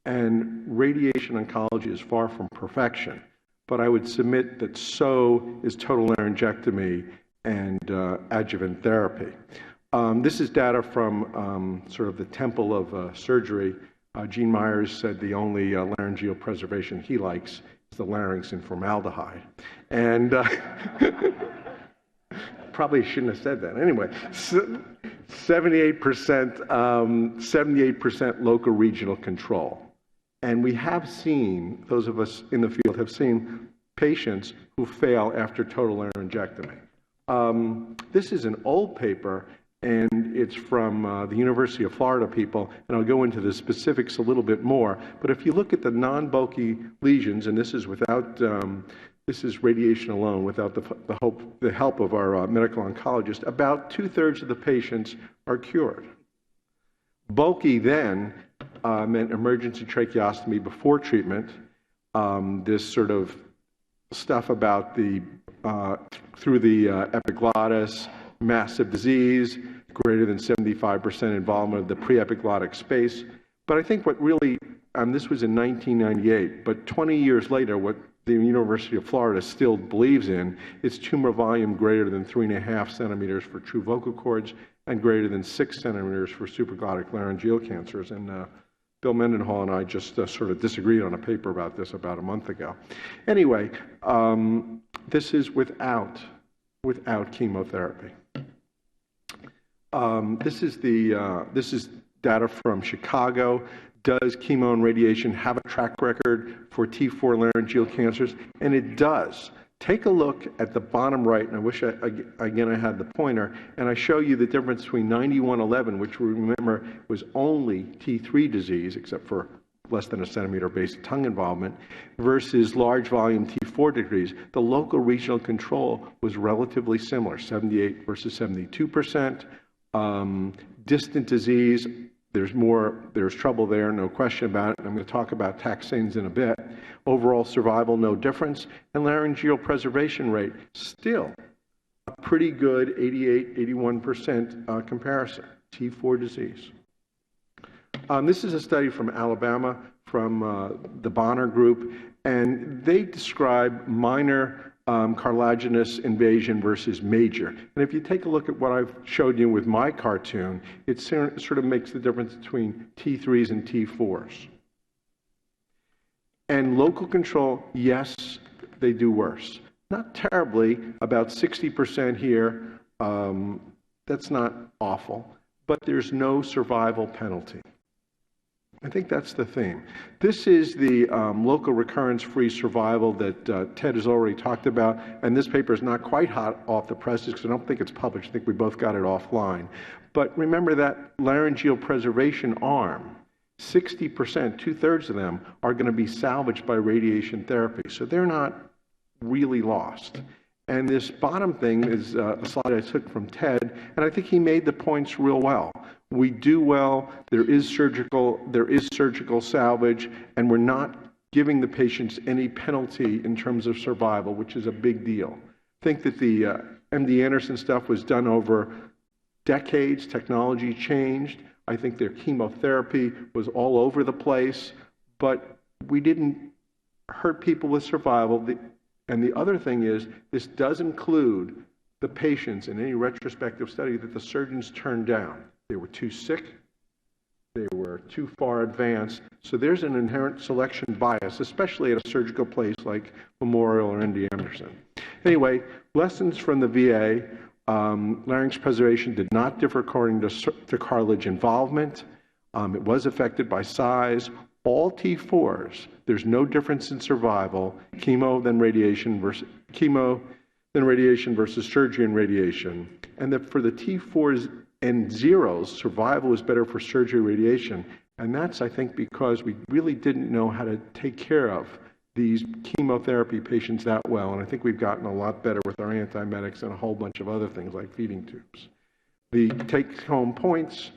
S3: And radiation oncology is far from perfection. But I would submit that so is total laryngectomy and adjuvant therapy. This is data from sort of the temple of surgery. Gene Myers said the only laryngeal preservation he likes is the larynx in formaldehyde. And probably shouldn't have said that. Anyway, 78% local regional control. And we have seen, those of us in the field have seen patients who fail after total laryngectomy. This is an old paper, and it's from the University of Florida people, and I'll go into the specifics a little bit more. But if you look at the non-bulky lesions, and this is without, this is radiation alone, without the help of our medical oncologist, about 2/3 of the patients are cured. Bulky then meant emergency tracheostomy before treatment. This sort of stuff about the through the epiglottis, massive disease, greater than 75% involvement of the pre-epiglottic space. But I think what really, this was in 1998, but 20 years later, what the University of Florida still believes in is tumor volume greater than 3.5 centimeters for true vocal cords and greater than 6 centimeters for supraglottic laryngeal cancers. And Bill Mendenhall and I just sort of disagreed on a paper about this about a month ago. Anyway, this is without chemotherapy. This is data from Chicago. Does chemo and radiation have a track record for T4 laryngeal cancers? And it does. Take a look at the bottom right, and I wish I had the pointer, and I show you the difference between 9111, which we remember was only T3 disease, except for less than a centimeter base of tongue involvement, versus large volume T4 degrees. The local regional control was relatively similar, 78 versus 72%. Distant disease, there's trouble there, no question about it. I'm going to talk about taxanes in a bit. Overall survival, no difference. And laryngeal preservation rate, still a pretty good 88, 81% comparison, T4 disease. This is a study from Alabama, from the Bonner group, and they describe minor cartilaginous invasion versus major. And if you take a look at what I've showed you with my cartoon, it sort of makes the difference between T3s and T4s. And local control, yes, they do worse. Not terribly, about 60% here. That's not awful, but there's no survival penalty. I think that's the theme. This is the local recurrence-free survival that Ted has already talked about, and this paper is not quite hot off the presses because I don't think it's published. I think we both got it offline. But remember that laryngeal preservation arm, 60%, 2/3 of them, are going to be salvaged by radiation therapy. So they're not really lost. And this bottom thing is a slide I took from Ted, and I think he made the points real well. We do well, there is surgical salvage, and we're not giving the patients any penalty in terms of survival, which is a big deal. I think that the MD Anderson stuff was done over decades, technology changed. I think their chemotherapy was all over the place, but we didn't hurt people with survival. And the other thing is, this does include the patients in any retrospective study that the surgeons turned down. They were too sick, they were too far advanced. So there's an inherent selection bias, especially at a surgical place like Memorial or MD Anderson. Anyway, lessons from the VA. Larynx preservation did not differ according to cartilage involvement. It was affected by size. All T4s, there's no difference in survival. Chemo, then radiation versus surgery and radiation. And that for the T4s and zeros, survival was better for surgery and radiation. And that's, I think, because we really didn't know how to take care of these chemotherapy patients that well. And I think we've gotten a lot better with our antiemetics and a whole bunch of other things like feeding tubes. The take-home points: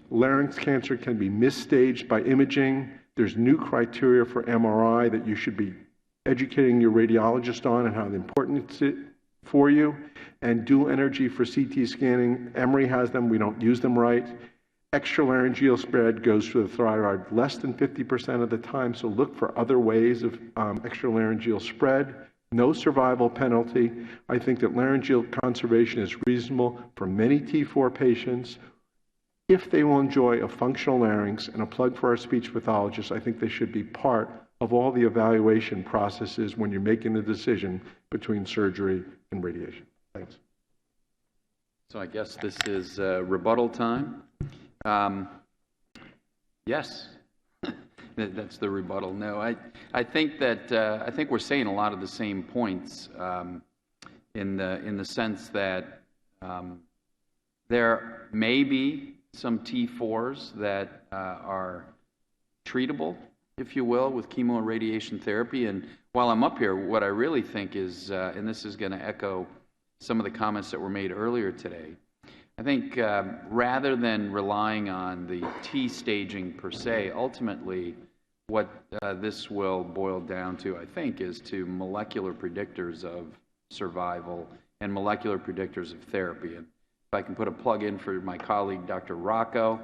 S3: larynx cancer can be misstaged by imaging. There's new criteria for MRI that you should be educating your radiologist on and how important it's for you. And dual energy for CT scanning. Emory has them, we don't use them right. Extralaryngeal spread goes through the thyroid less than 50% of the time, so look for other ways of extralaryngeal spread. No survival penalty. I think that laryngeal conservation is reasonable for many T4 patients. If they will enjoy a functional larynx, and a plug for our speech pathologists, I think they should be part of all the evaluation processes when you're making the decision between surgery and radiation. Thanks.
S2: So I guess this is rebuttal time. Yes, that's the rebuttal. No, I think that I think we're saying a lot of the same points in the sense that there may be some T4s that are treatable, if you will, with chemo and radiation therapy. And while I'm up here, what I really think is, and this is going to echo some of the comments that were made earlier today, I think rather than relying on the T staging per se, ultimately what this will boil down to, I think, is to molecular predictors of survival and molecular predictors of therapy. And if I can put a plug in for my colleague, Dr. Rocco,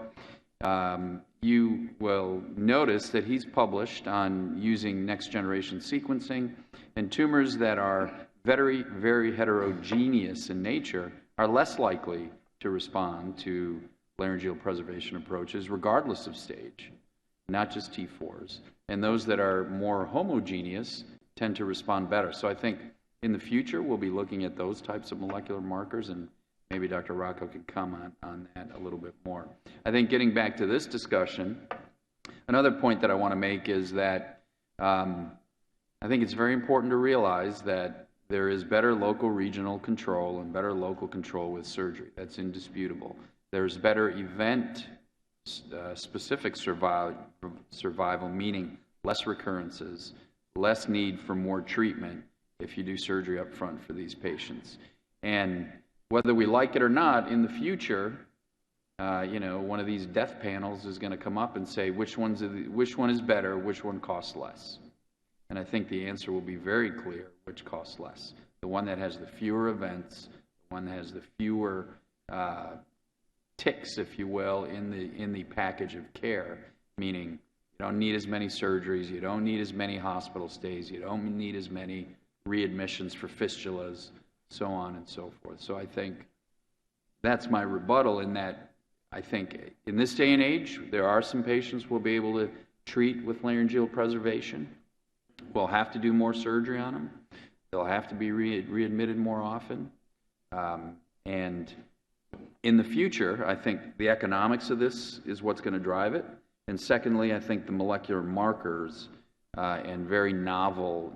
S2: you will notice that he's published on using next-generation sequencing, and tumors that are very, very heterogeneous in nature are less likely to respond to laryngeal preservation approaches regardless of stage, not just T4s. And those that are more homogeneous tend to respond better. So I think in the future we'll be looking at those types of molecular markers, and maybe Dr. Rocco can comment on that a little bit more. I think getting back to this discussion, another point that I want to make is that I think it's very important to realize that there is better local regional control and better local control with surgery. That's indisputable. There's better event specific survival, meaning less recurrences, less need for more treatment if you do surgery up front for these patients. And whether we like it or not, in the future, one of these death panels is going to come up and say which one is better, which one costs less. And I think the answer will be very clear, which costs less. The one that has the fewer events, the one that has the fewer ticks, if you will, in the package of care, meaning you don't need as many surgeries, you don't need as many hospital stays, you don't need as many readmissions for fistulas, so on and so forth. So I think that's my rebuttal, in that I think in this day and age, there are some patients we'll be able to treat with laryngeal preservation. We'll have to do more surgery on them. They'll have to be readmitted more often. And in the future, I think the economics of this is what's going to drive it. And secondly, I think the molecular markers and very novel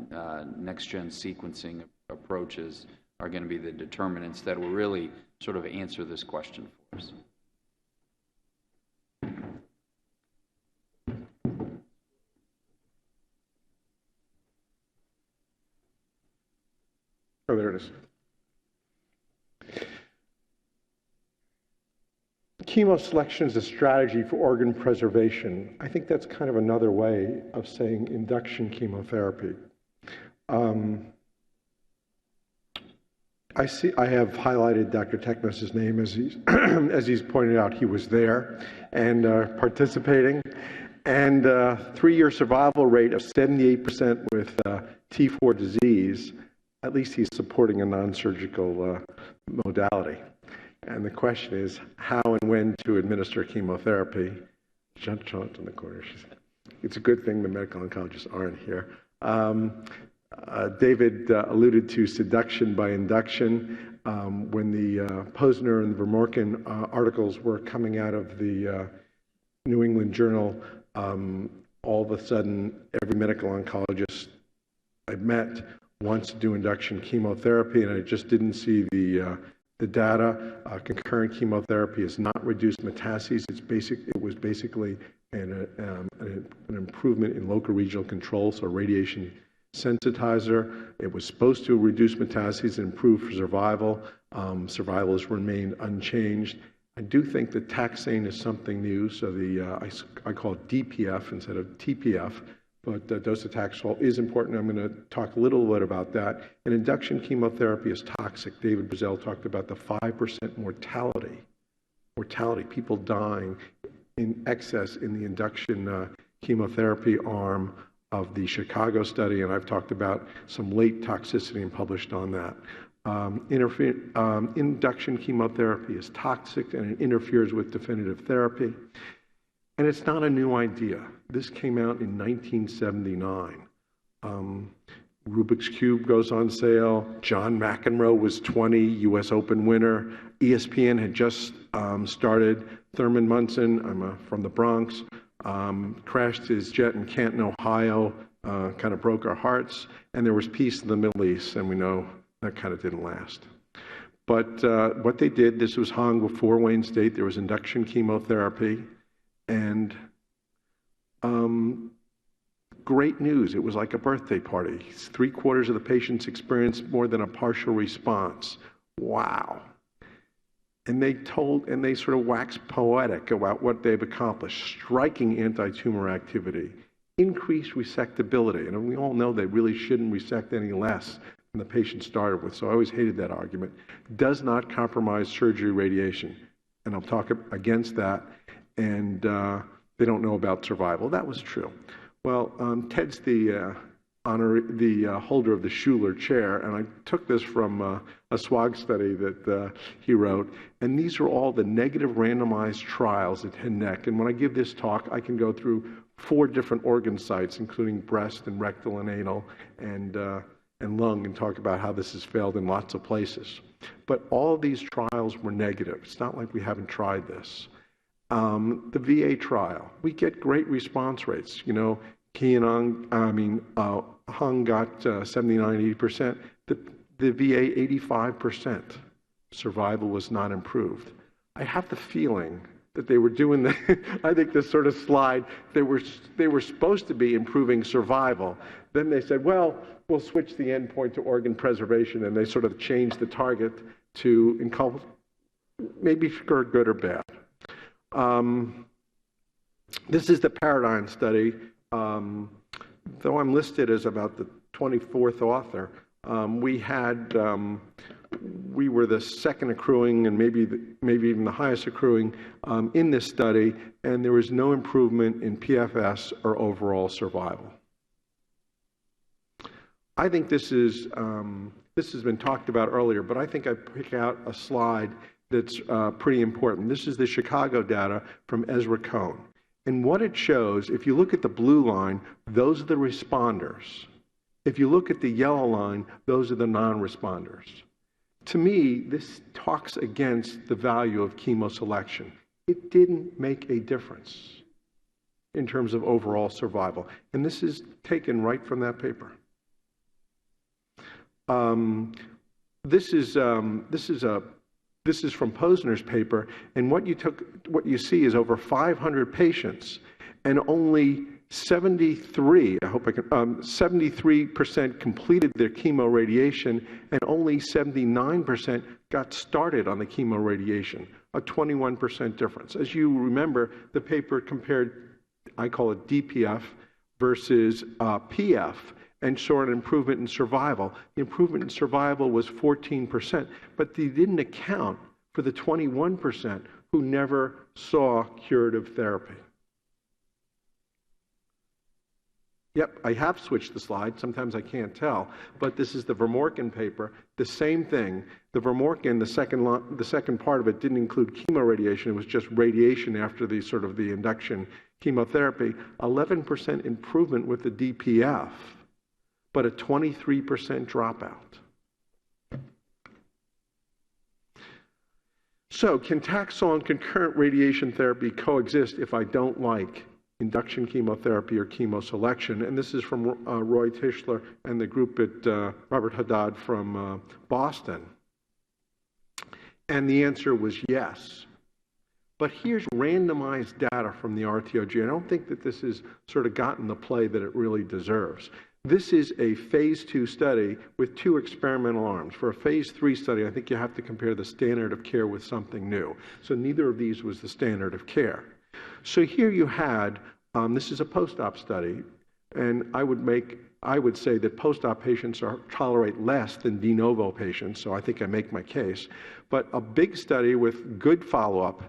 S2: next-gen sequencing approaches are going to be the determinants that will really sort of answer this question for us.
S3: Oh, there it is. Chemoselection is a strategy for organ preservation. I think that's kind of another way of saying induction chemotherapy. I have highlighted Dr. Teknos' name as he's pointed out. He was there and participating. And 3-year survival rate of 78% with T4 disease. At least he's supporting a non-surgical modality. And the question is how and when to administer chemotherapy. Jonathon in the corner. It's a good thing the medical oncologists aren't here. David alluded to seduction by induction. When the Posner and the Vermorken articles were coming out of the New England Journal, all of a sudden every medical oncologist I met wants to do induction chemotherapy, and I just didn't see the data. Concurrent chemotherapy has not reduced metastases. It was basically an improvement in local regional control, so radiation sensitizer. It was supposed to reduce metastases and improve survival. Survival has remained unchanged. I do think that taxane is something new, so I call it DPF instead of TPF, but docetaxel is important. I'm going to talk a little bit about that. And induction chemotherapy is toxic. David Brazell talked about the 5% mortality, people dying in excess in the induction chemotherapy arm of the Chicago study, and I've talked about some late toxicity and published on that. Induction chemotherapy is toxic and it interferes with definitive therapy. And it's not a new idea. This came out in 1979. Rubik's Cube goes on sale. John McEnroe was 20, US Open winner. ESPN had just started. Thurman Munson, I'm from the Bronx, crashed his jet in Canton, Ohio, kind of broke our hearts. And there was peace in the Middle East, and we know that kind of didn't last. But what they did, this was hung before Wayne State, there was induction chemotherapy, and great news, it was like a birthday party. 3/4 of the patients experienced more than a partial response. Wow. And they sort of waxed poetic about what they've accomplished. Striking anti-tumor activity, increased resectability, and we all know they really shouldn't resect any less than the patient started with, so I always hated that argument. Does not compromise surgery radiation, and I'll talk against that, and they don't know about survival. That was true. Well, Ted's the holder of the Schuler chair, and I took this from a SWOG study that he wrote, and these are all the negative randomized trials at head and neck. And when I give this talk, I can go through 4 different organ sites, including breast and rectal and anal and lung, and talk about how this has failed in lots of places. But all of these trials were negative. It's not like we haven't tried this. The VA trial, we get great response rates. You know, Hung got 79, 80%. The VA, 85%. Survival was not improved. I have the feeling that they were doing I think this sort of slide, they were supposed to be improving survival. Then they said, well, we'll switch the endpoint to organ preservation, and they sort of changed the target to maybe for good or bad. This is the Paradigm study. Though I'm listed as about the 24th author, we were the second accruing and maybe even the highest accruing in this study, and there was no improvement in PFS or overall survival. I think this has been talked about earlier, but I think I pick out a slide that's pretty important. This is the Chicago data from Ezra Cohn. And what it shows, if you look at the blue line, those are the responders. If you look at the yellow line, those are the non-responders. To me, this talks against the value of chemoselection. It didn't make a difference in terms of overall survival. And this is taken right from that paper. This is from Posner's paper, and what you see is over 500 patients, and only 73% completed their chemoradiation, and only 79% got started on the chemoradiation, a 21% difference. As you remember, the paper compared, I call it DPF versus PF, and saw an improvement in survival. The improvement in survival was 14%, but they didn't account for the 21% who never saw curative therapy. Yep, I have switched the slide. Sometimes I can't tell, but this is the Vermorken paper. The same thing. The Vermorken, the second part of it didn't include chemoradiation. It was just radiation after the sort of the induction chemotherapy. 11% improvement with the DPF, but a 23% dropout. So can Taxol and concurrent radiation therapy coexist if I don't like induction chemotherapy or chemoselection? And this is from Roy Tischler and the group at Robert Haddad from Boston. And the answer was yes. But here's randomized data from the RTOG. I don't think that this has sort of gotten the play that it really deserves. This is a phase 2 study with 2 experimental arms. For a phase 3 study, I think you have to compare the standard of care with something new. So neither of these was the standard of care. So here you had, this is a post-op study, and I would say that post-op patients tolerate less than de novo patients, so I think I make my case. But a big study with good follow-up,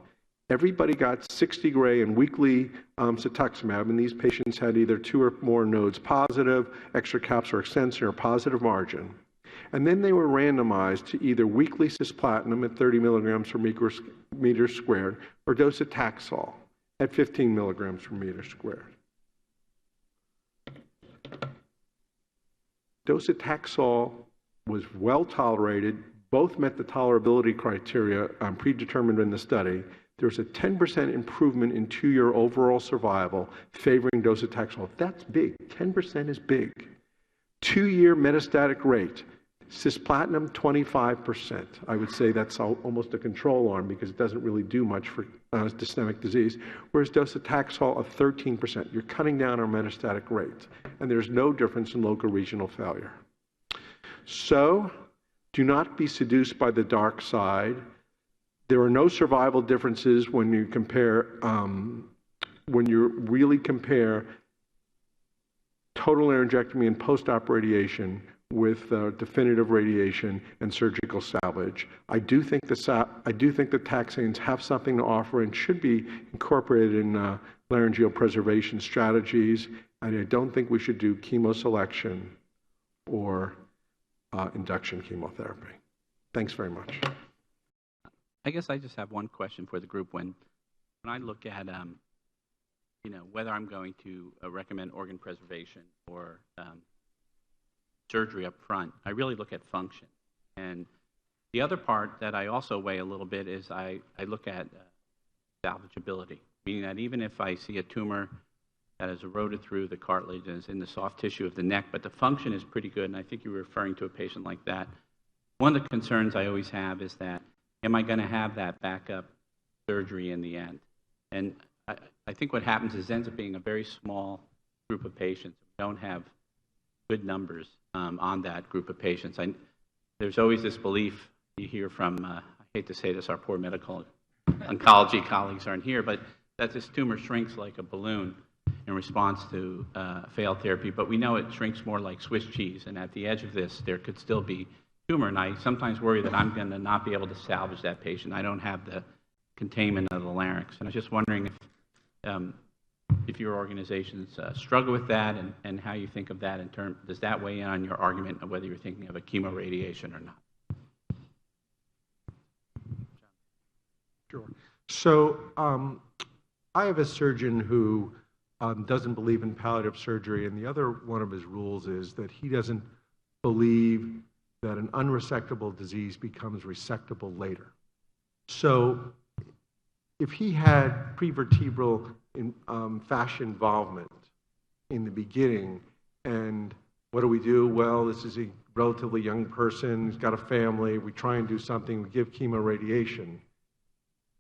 S3: Everybody got 60 gray and weekly cetuximab, and these patients had either 2 or more nodes positive, extracapsular extension, or positive margin. And then they were randomized to either weekly cisplatin at 30 milligrams per meter squared or docetaxel at 15 milligrams per meter squared. Docetaxel was well tolerated. Both met the tolerability criteria predetermined in the study. There was a 10% improvement in 2-year overall survival favoring docetaxel. That's big. 10% is big. 2-year metastatic rate, cisplatin 25%. I would say that's almost a control arm because it doesn't really do much for systemic disease, whereas docetaxel of 13%. You're cutting down our metastatic rate, and there's no difference in local regional failure. So, do not be seduced by the dark side. There are no survival differences when you compare, when you really compare total laryngectomy and post-op radiation with definitive radiation and surgical salvage. I do think the taxanes have something to offer and should be incorporated in laryngeal preservation strategies. And I don't think we should do chemoselection or induction chemotherapy. Thanks very much.
S1: I guess I just have one question for the group. When I look at, whether I'm going to recommend organ preservation or surgery up front, I really look at function. And the other part that I also weigh a little bit is I look at salvageability, meaning that even if I see a tumor that has eroded through the cartilage and is in the soft tissue of the neck, but the function is pretty good, and I think you were referring to a patient like that, one of the concerns I always have is that, am I going to have that backup surgery in the end? And I think what happens is it ends up being a very small group of patients who don't have good numbers on that group of patients. There's always this belief you hear from, I hate to say this, our poor medical oncology colleagues aren't here, but that this tumor shrinks like a balloon in response to failed therapy. But we know it shrinks more like Swiss cheese, and at the edge of this, there could still be tumor, and I sometimes worry that I'm going to not be able to salvage that patient. I don't have the containment of the larynx. And I was just wondering if your organizations struggle with that and how you think of that in terms, does that weigh in on your argument of whether you're thinking of a chemoradiation or not?
S3: Sure. So I have a surgeon who doesn't believe in palliative surgery, and the other one of his rules is that he doesn't believe that an unresectable disease becomes resectable later. So if he had prevertebral fascia involvement in the beginning, and what do? Well, this is a relatively young person, he's got a family, we try and do something, we give chemoradiation.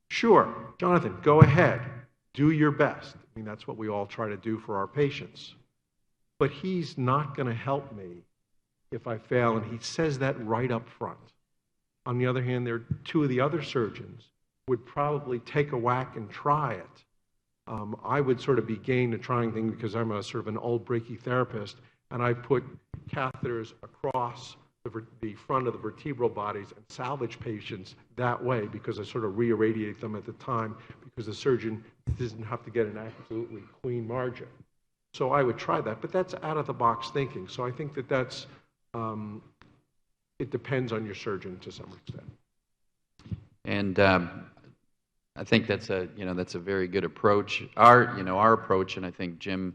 S3: Sure, Jonathan, go ahead, do your best. I mean, that's what we all try to do for our patients. But he's not going to help me if I fail, and he says that right up front. On the other hand, there are 2 of the other surgeons would probably take a whack and try it. I would sort of be game to trying things because I'm a sort of an old brachytherapist, and I put catheters across the front of the vertebral bodies and salvage patients that way because I sort of re-irradiate them at the time because the surgeon doesn't have to get an absolutely clean margin. So I would try that, but that's out-of-the-box thinking. So I think that that's it depends on your surgeon to some extent.
S2: And I think that's a very good approach. Our approach, and I think Jim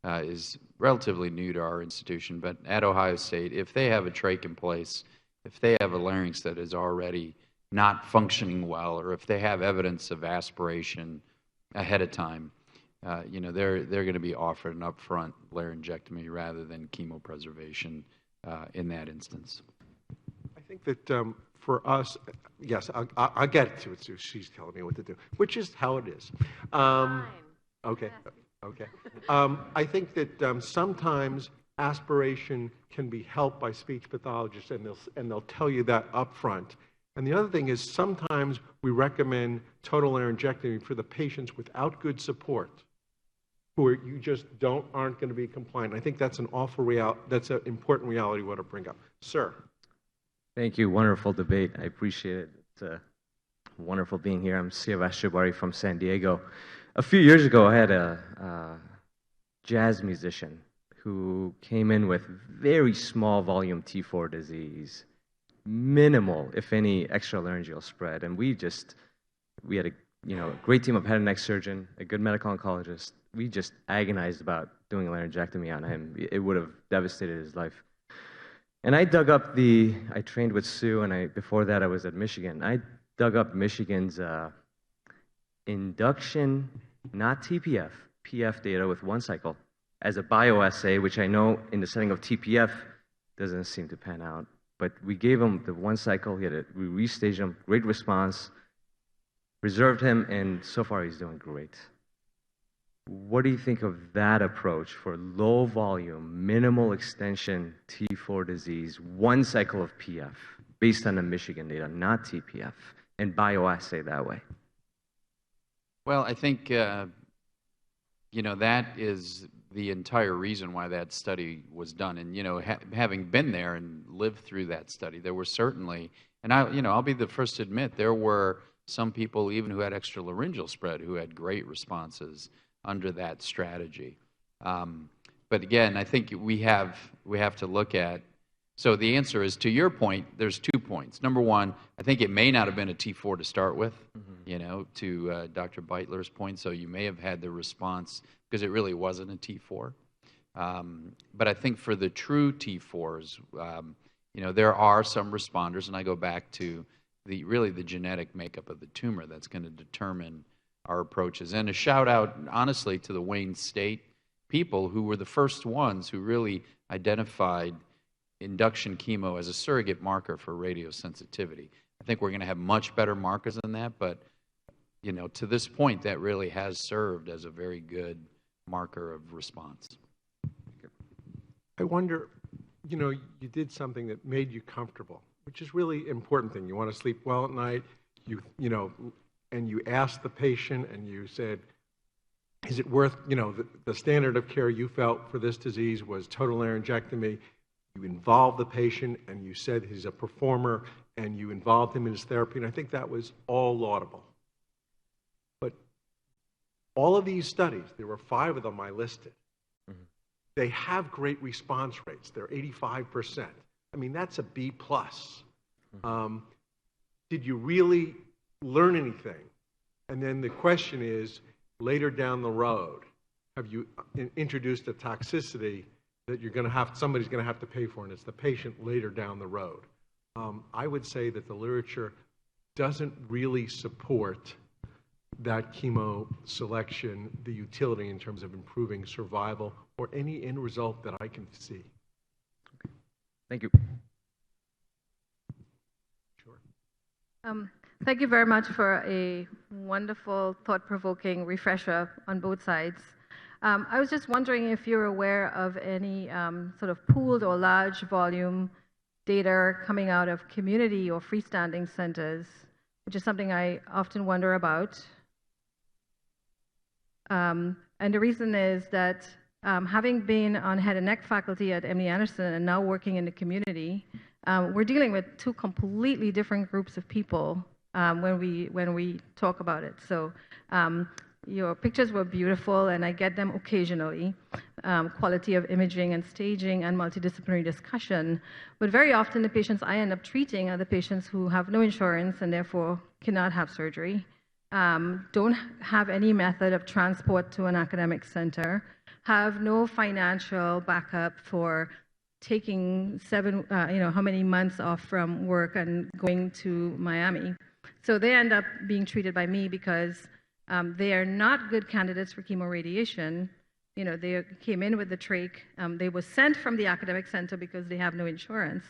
S2: is relatively new to our institution, but at Ohio State, if they have a trach in place, if they have a larynx that is already not functioning well, or if they have evidence of aspiration ahead of time, they're going to be offered an upfront laryngectomy rather than chemopreservation in that instance.
S3: I think that for us, yes, I'll get to it. She's telling me what to do, which is how it is. Okay. I think that sometimes aspiration can be helped by speech pathologists, and they'll tell you that up front. And the other thing is sometimes we recommend total laryngectomy for the patients without good support, who you just aren't going to be compliant. I think that's an important reality we want to bring up. Sir.
S4: Thank you. Wonderful debate. I appreciate it. It's Wonderful being here. I'm Siavash Jabari from San Diego. A few years ago, I had a jazz musician who came in with very small volume T4 disease, minimal, if any, extralaryngeal spread, and we had a great team of head and neck surgeon, a good medical oncologist. We just agonized about doing a laryngectomy on him. It would have devastated his life. And I trained with Sue, and before that I was at Michigan. I dug up Michigan's induction, not TPF, PF data with one cycle as a bioassay, which I know in the setting of TPF doesn't seem to pan out. But we gave him the one cycle, we restaged him, great response, reserved him, and so far he's doing great. What do you think of that approach for low volume, minimal extension T4 disease, one cycle of PF, based on the Michigan data, not TPF, and bioassay that way?
S2: Well, I think, that is the entire reason why that study was done. And, having been there and lived through that study, there were certainly, and I'll be the first to admit, there were some people even who had extralaryngeal spread who had great responses under that strategy. But again, I think we have to look at, so the answer is, to your point, there's 2 points. Number one, I think it may not have been a T4 to start with, to Dr. Beitler's point, so you may have had the response because it really wasn't a T4. But I think for the true T4s, there are some responders, and I go back to the genetic makeup of the tumor that's going to determine our approaches. And a shout out, honestly, to the Wayne State people who were the first ones who really identified induction chemo as a surrogate marker for radiosensitivity. I think we're going to have much better markers than that, but to this point, that really has served as a very good marker of response.
S3: I wonder, you did something that made you comfortable, which is really important thing. You want to sleep well at night, and you asked the patient and you said, is it worth, the standard of care you felt for this disease was total laryngectomy. You involved the patient and you said he's a performer and you involved him in his therapy, and I think that was all laudable. But all of these studies, there were 5 of them I listed, they have great response rates. They're 85%. I mean, that's a B+. Did you really learn anything? And then the question is, later down the road, have you introduced a toxicity that somebody's going to have to pay for, and it's the patient later down the road? I would say that the literature doesn't really support that chemo selection, the utility in terms of improving survival or any end result that I can see.
S4: Okay. Thank you.
S3: Sure.
S5: Thank you very much for a wonderful, thought-provoking refresher on both sides. I was just wondering if you're aware of any sort of pooled or large volume data coming out of community or freestanding centers, which is something I often wonder about. And the reason is that having been on head and neck faculty at MD Anderson and now working in the community, we're dealing with 2 completely different groups of people when we talk about it. So your pictures were beautiful, and I get them occasionally, quality of imaging and staging and multidisciplinary discussion. But very often the patients I end up treating are the patients who have no insurance and therefore cannot have surgery, don't have any method of transport to an academic center, have no financial backup for taking how many months off from work and going to Miami. So they end up being treated by me because they are not good candidates for chemoradiation. They came in with the trach. They were sent from the academic center because they have no insurance.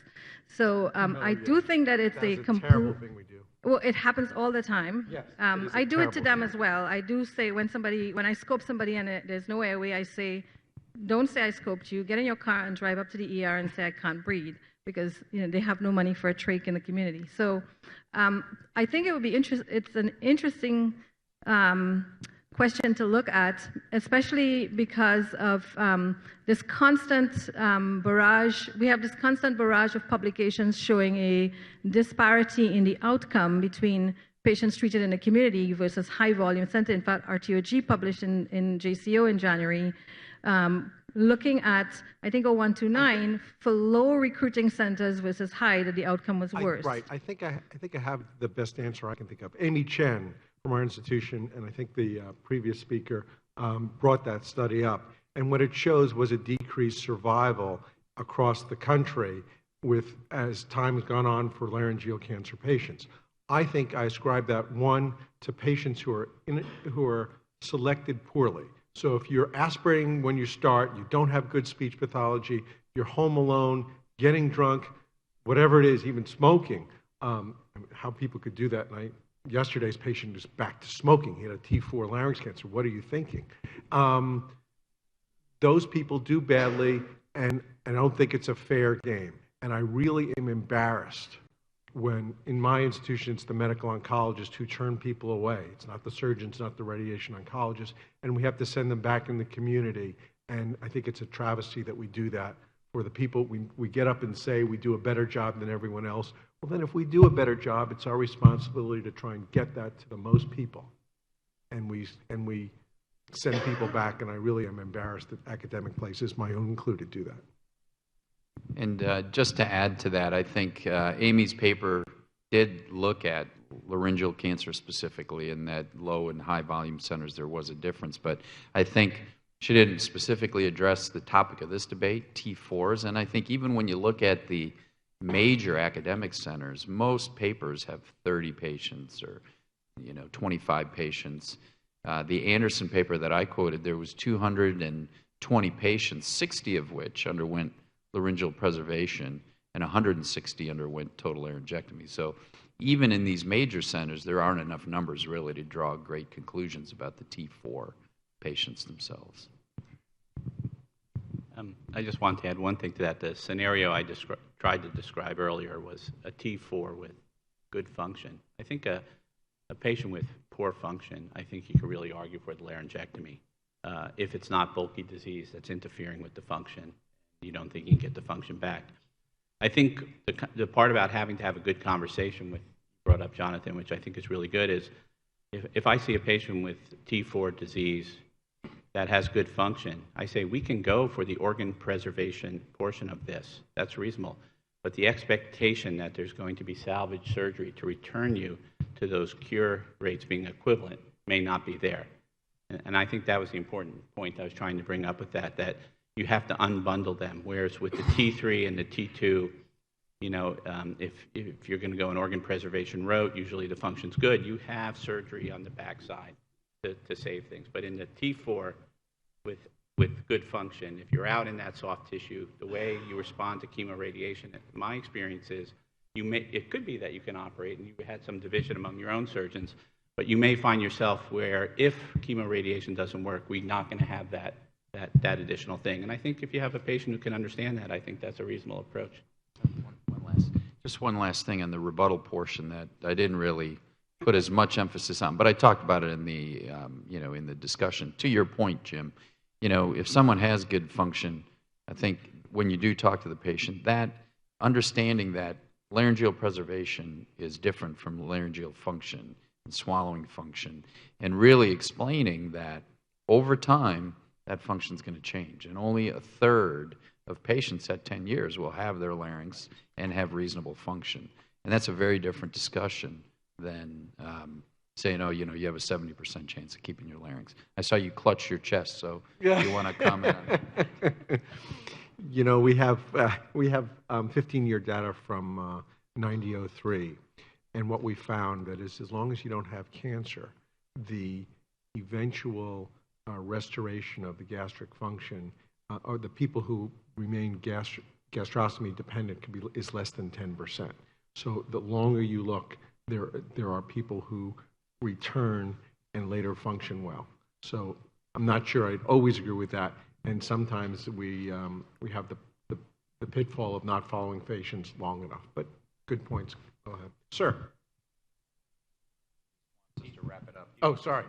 S5: So I do think that it's a
S3: terrible thing we do.
S5: Well, it happens all the time.
S3: Yes,
S5: I do it to them as well. I do say when I scope somebody and there's no airway, I say, don't say I scoped you. Get in your car and drive up to the ER and say I can't breathe, because they have no money for a trach in the community. So I think it would be it's an interesting question to look at, especially because of this constant barrage. We have this constant barrage of publications showing a disparity in the outcome between patients treated in the community versus high volume center. In fact, RTOG published in JCO in January, looking at, I think, 0129 for low recruiting centers versus high, that the outcome was worse.
S3: Right. I think I have the best answer I can think of. Amy Chen from our institution, and I think the previous speaker brought that study up. And what it shows was a decreased survival across the country as time has gone on for laryngeal cancer patients. I think I ascribe that, one, to patients who are selected poorly. So if you're aspirating when you start, you don't have good speech pathology, you're home alone, getting drunk, whatever it is, even smoking, how people could do that. And yesterday's patient was back to smoking. He had a T4 larynx cancer. What are you thinking? Those people do badly, and I don't think it's a fair game. And I really am embarrassed when, in my institution, it's the medical oncologist who turn people away. It's not the surgeons, not the radiation oncologists, and we have to send them back in the community. And I think it's a travesty that we do that for the people. We get up and say we do a better job than everyone else. Well, then if we do a better job, it's our responsibility to try and get that to the most people. And we send people back, and I really am embarrassed that academic places, my own included, do that.
S2: And just to add to that, I think Amy's paper did look at laryngeal cancer specifically, and that low and high volume centers there was a difference. But I think she didn't specifically address the topic of this debate, T4s. And I think even when you look at the major academic centers, most papers have 30 patients or 25 patients. The Anderson paper that I quoted, there was 220 patients, 60 of which underwent laryngeal preservation, and 160 underwent total laryngectomy. So even in these major centers, there aren't enough numbers really to draw great conclusions about the T4 patients themselves.
S1: I just want to add one thing to that. The scenario I tried to describe earlier was a T4 with good function. I think a patient with poor function, I think you could really argue for the laryngectomy. If it's not bulky disease that's interfering with the function, you don't think you can get the function back. I think the part about having to have a good conversation with, brought up Jonathon, which I think is really good, is if I see a patient with T4 disease that has good function, I say we can go for the organ preservation portion of this. That's reasonable. But the expectation that there's going to be salvage surgery to return you to those cure rates being equivalent may not be there. And I think that was the important point I was trying to bring up with that you have to unbundle them, whereas with the T3 and the T2, if you're going to go an organ preservation route, usually the function's good. You have surgery on the backside to save things. But in the T4, with good function, if you're out in that soft tissue, the way you respond to chemoradiation, my experience is it could be that you can operate, and you had some division among your own surgeons, but you may find yourself where if chemoradiation doesn't work, we're not going to have that additional thing. And I think if you have a patient who can understand that, I think that's a reasonable approach.
S2: Just one last thing on the rebuttal portion that I didn't really put as much emphasis on, but I talked about it in the in the discussion. To your point, Jim, if someone has good function, I think when you do talk to the patient, that understanding that laryngeal preservation is different from laryngeal function and swallowing function, and really explaining that over time that function is going to change, and only a third of patients at 10 years will have their larynx and have reasonable function. And that's a very different discussion than saying, you have a 70% chance of keeping your larynx. I saw you clutch your chest, so you want to comment on that?
S3: We have 15-year data from 1903, and what we found that is as long as you don't have cancer, the eventual restoration of the gastric function, or the people who remain gastrostomy dependent is less than 10%. So the longer you look, there are people who return and later function well. So I'm not sure I'd always agree with that, and sometimes we have the pitfall of not following patients long enough. But good points. Go ahead, sir.
S2: Just to wrap it up.
S3: Oh, sorry.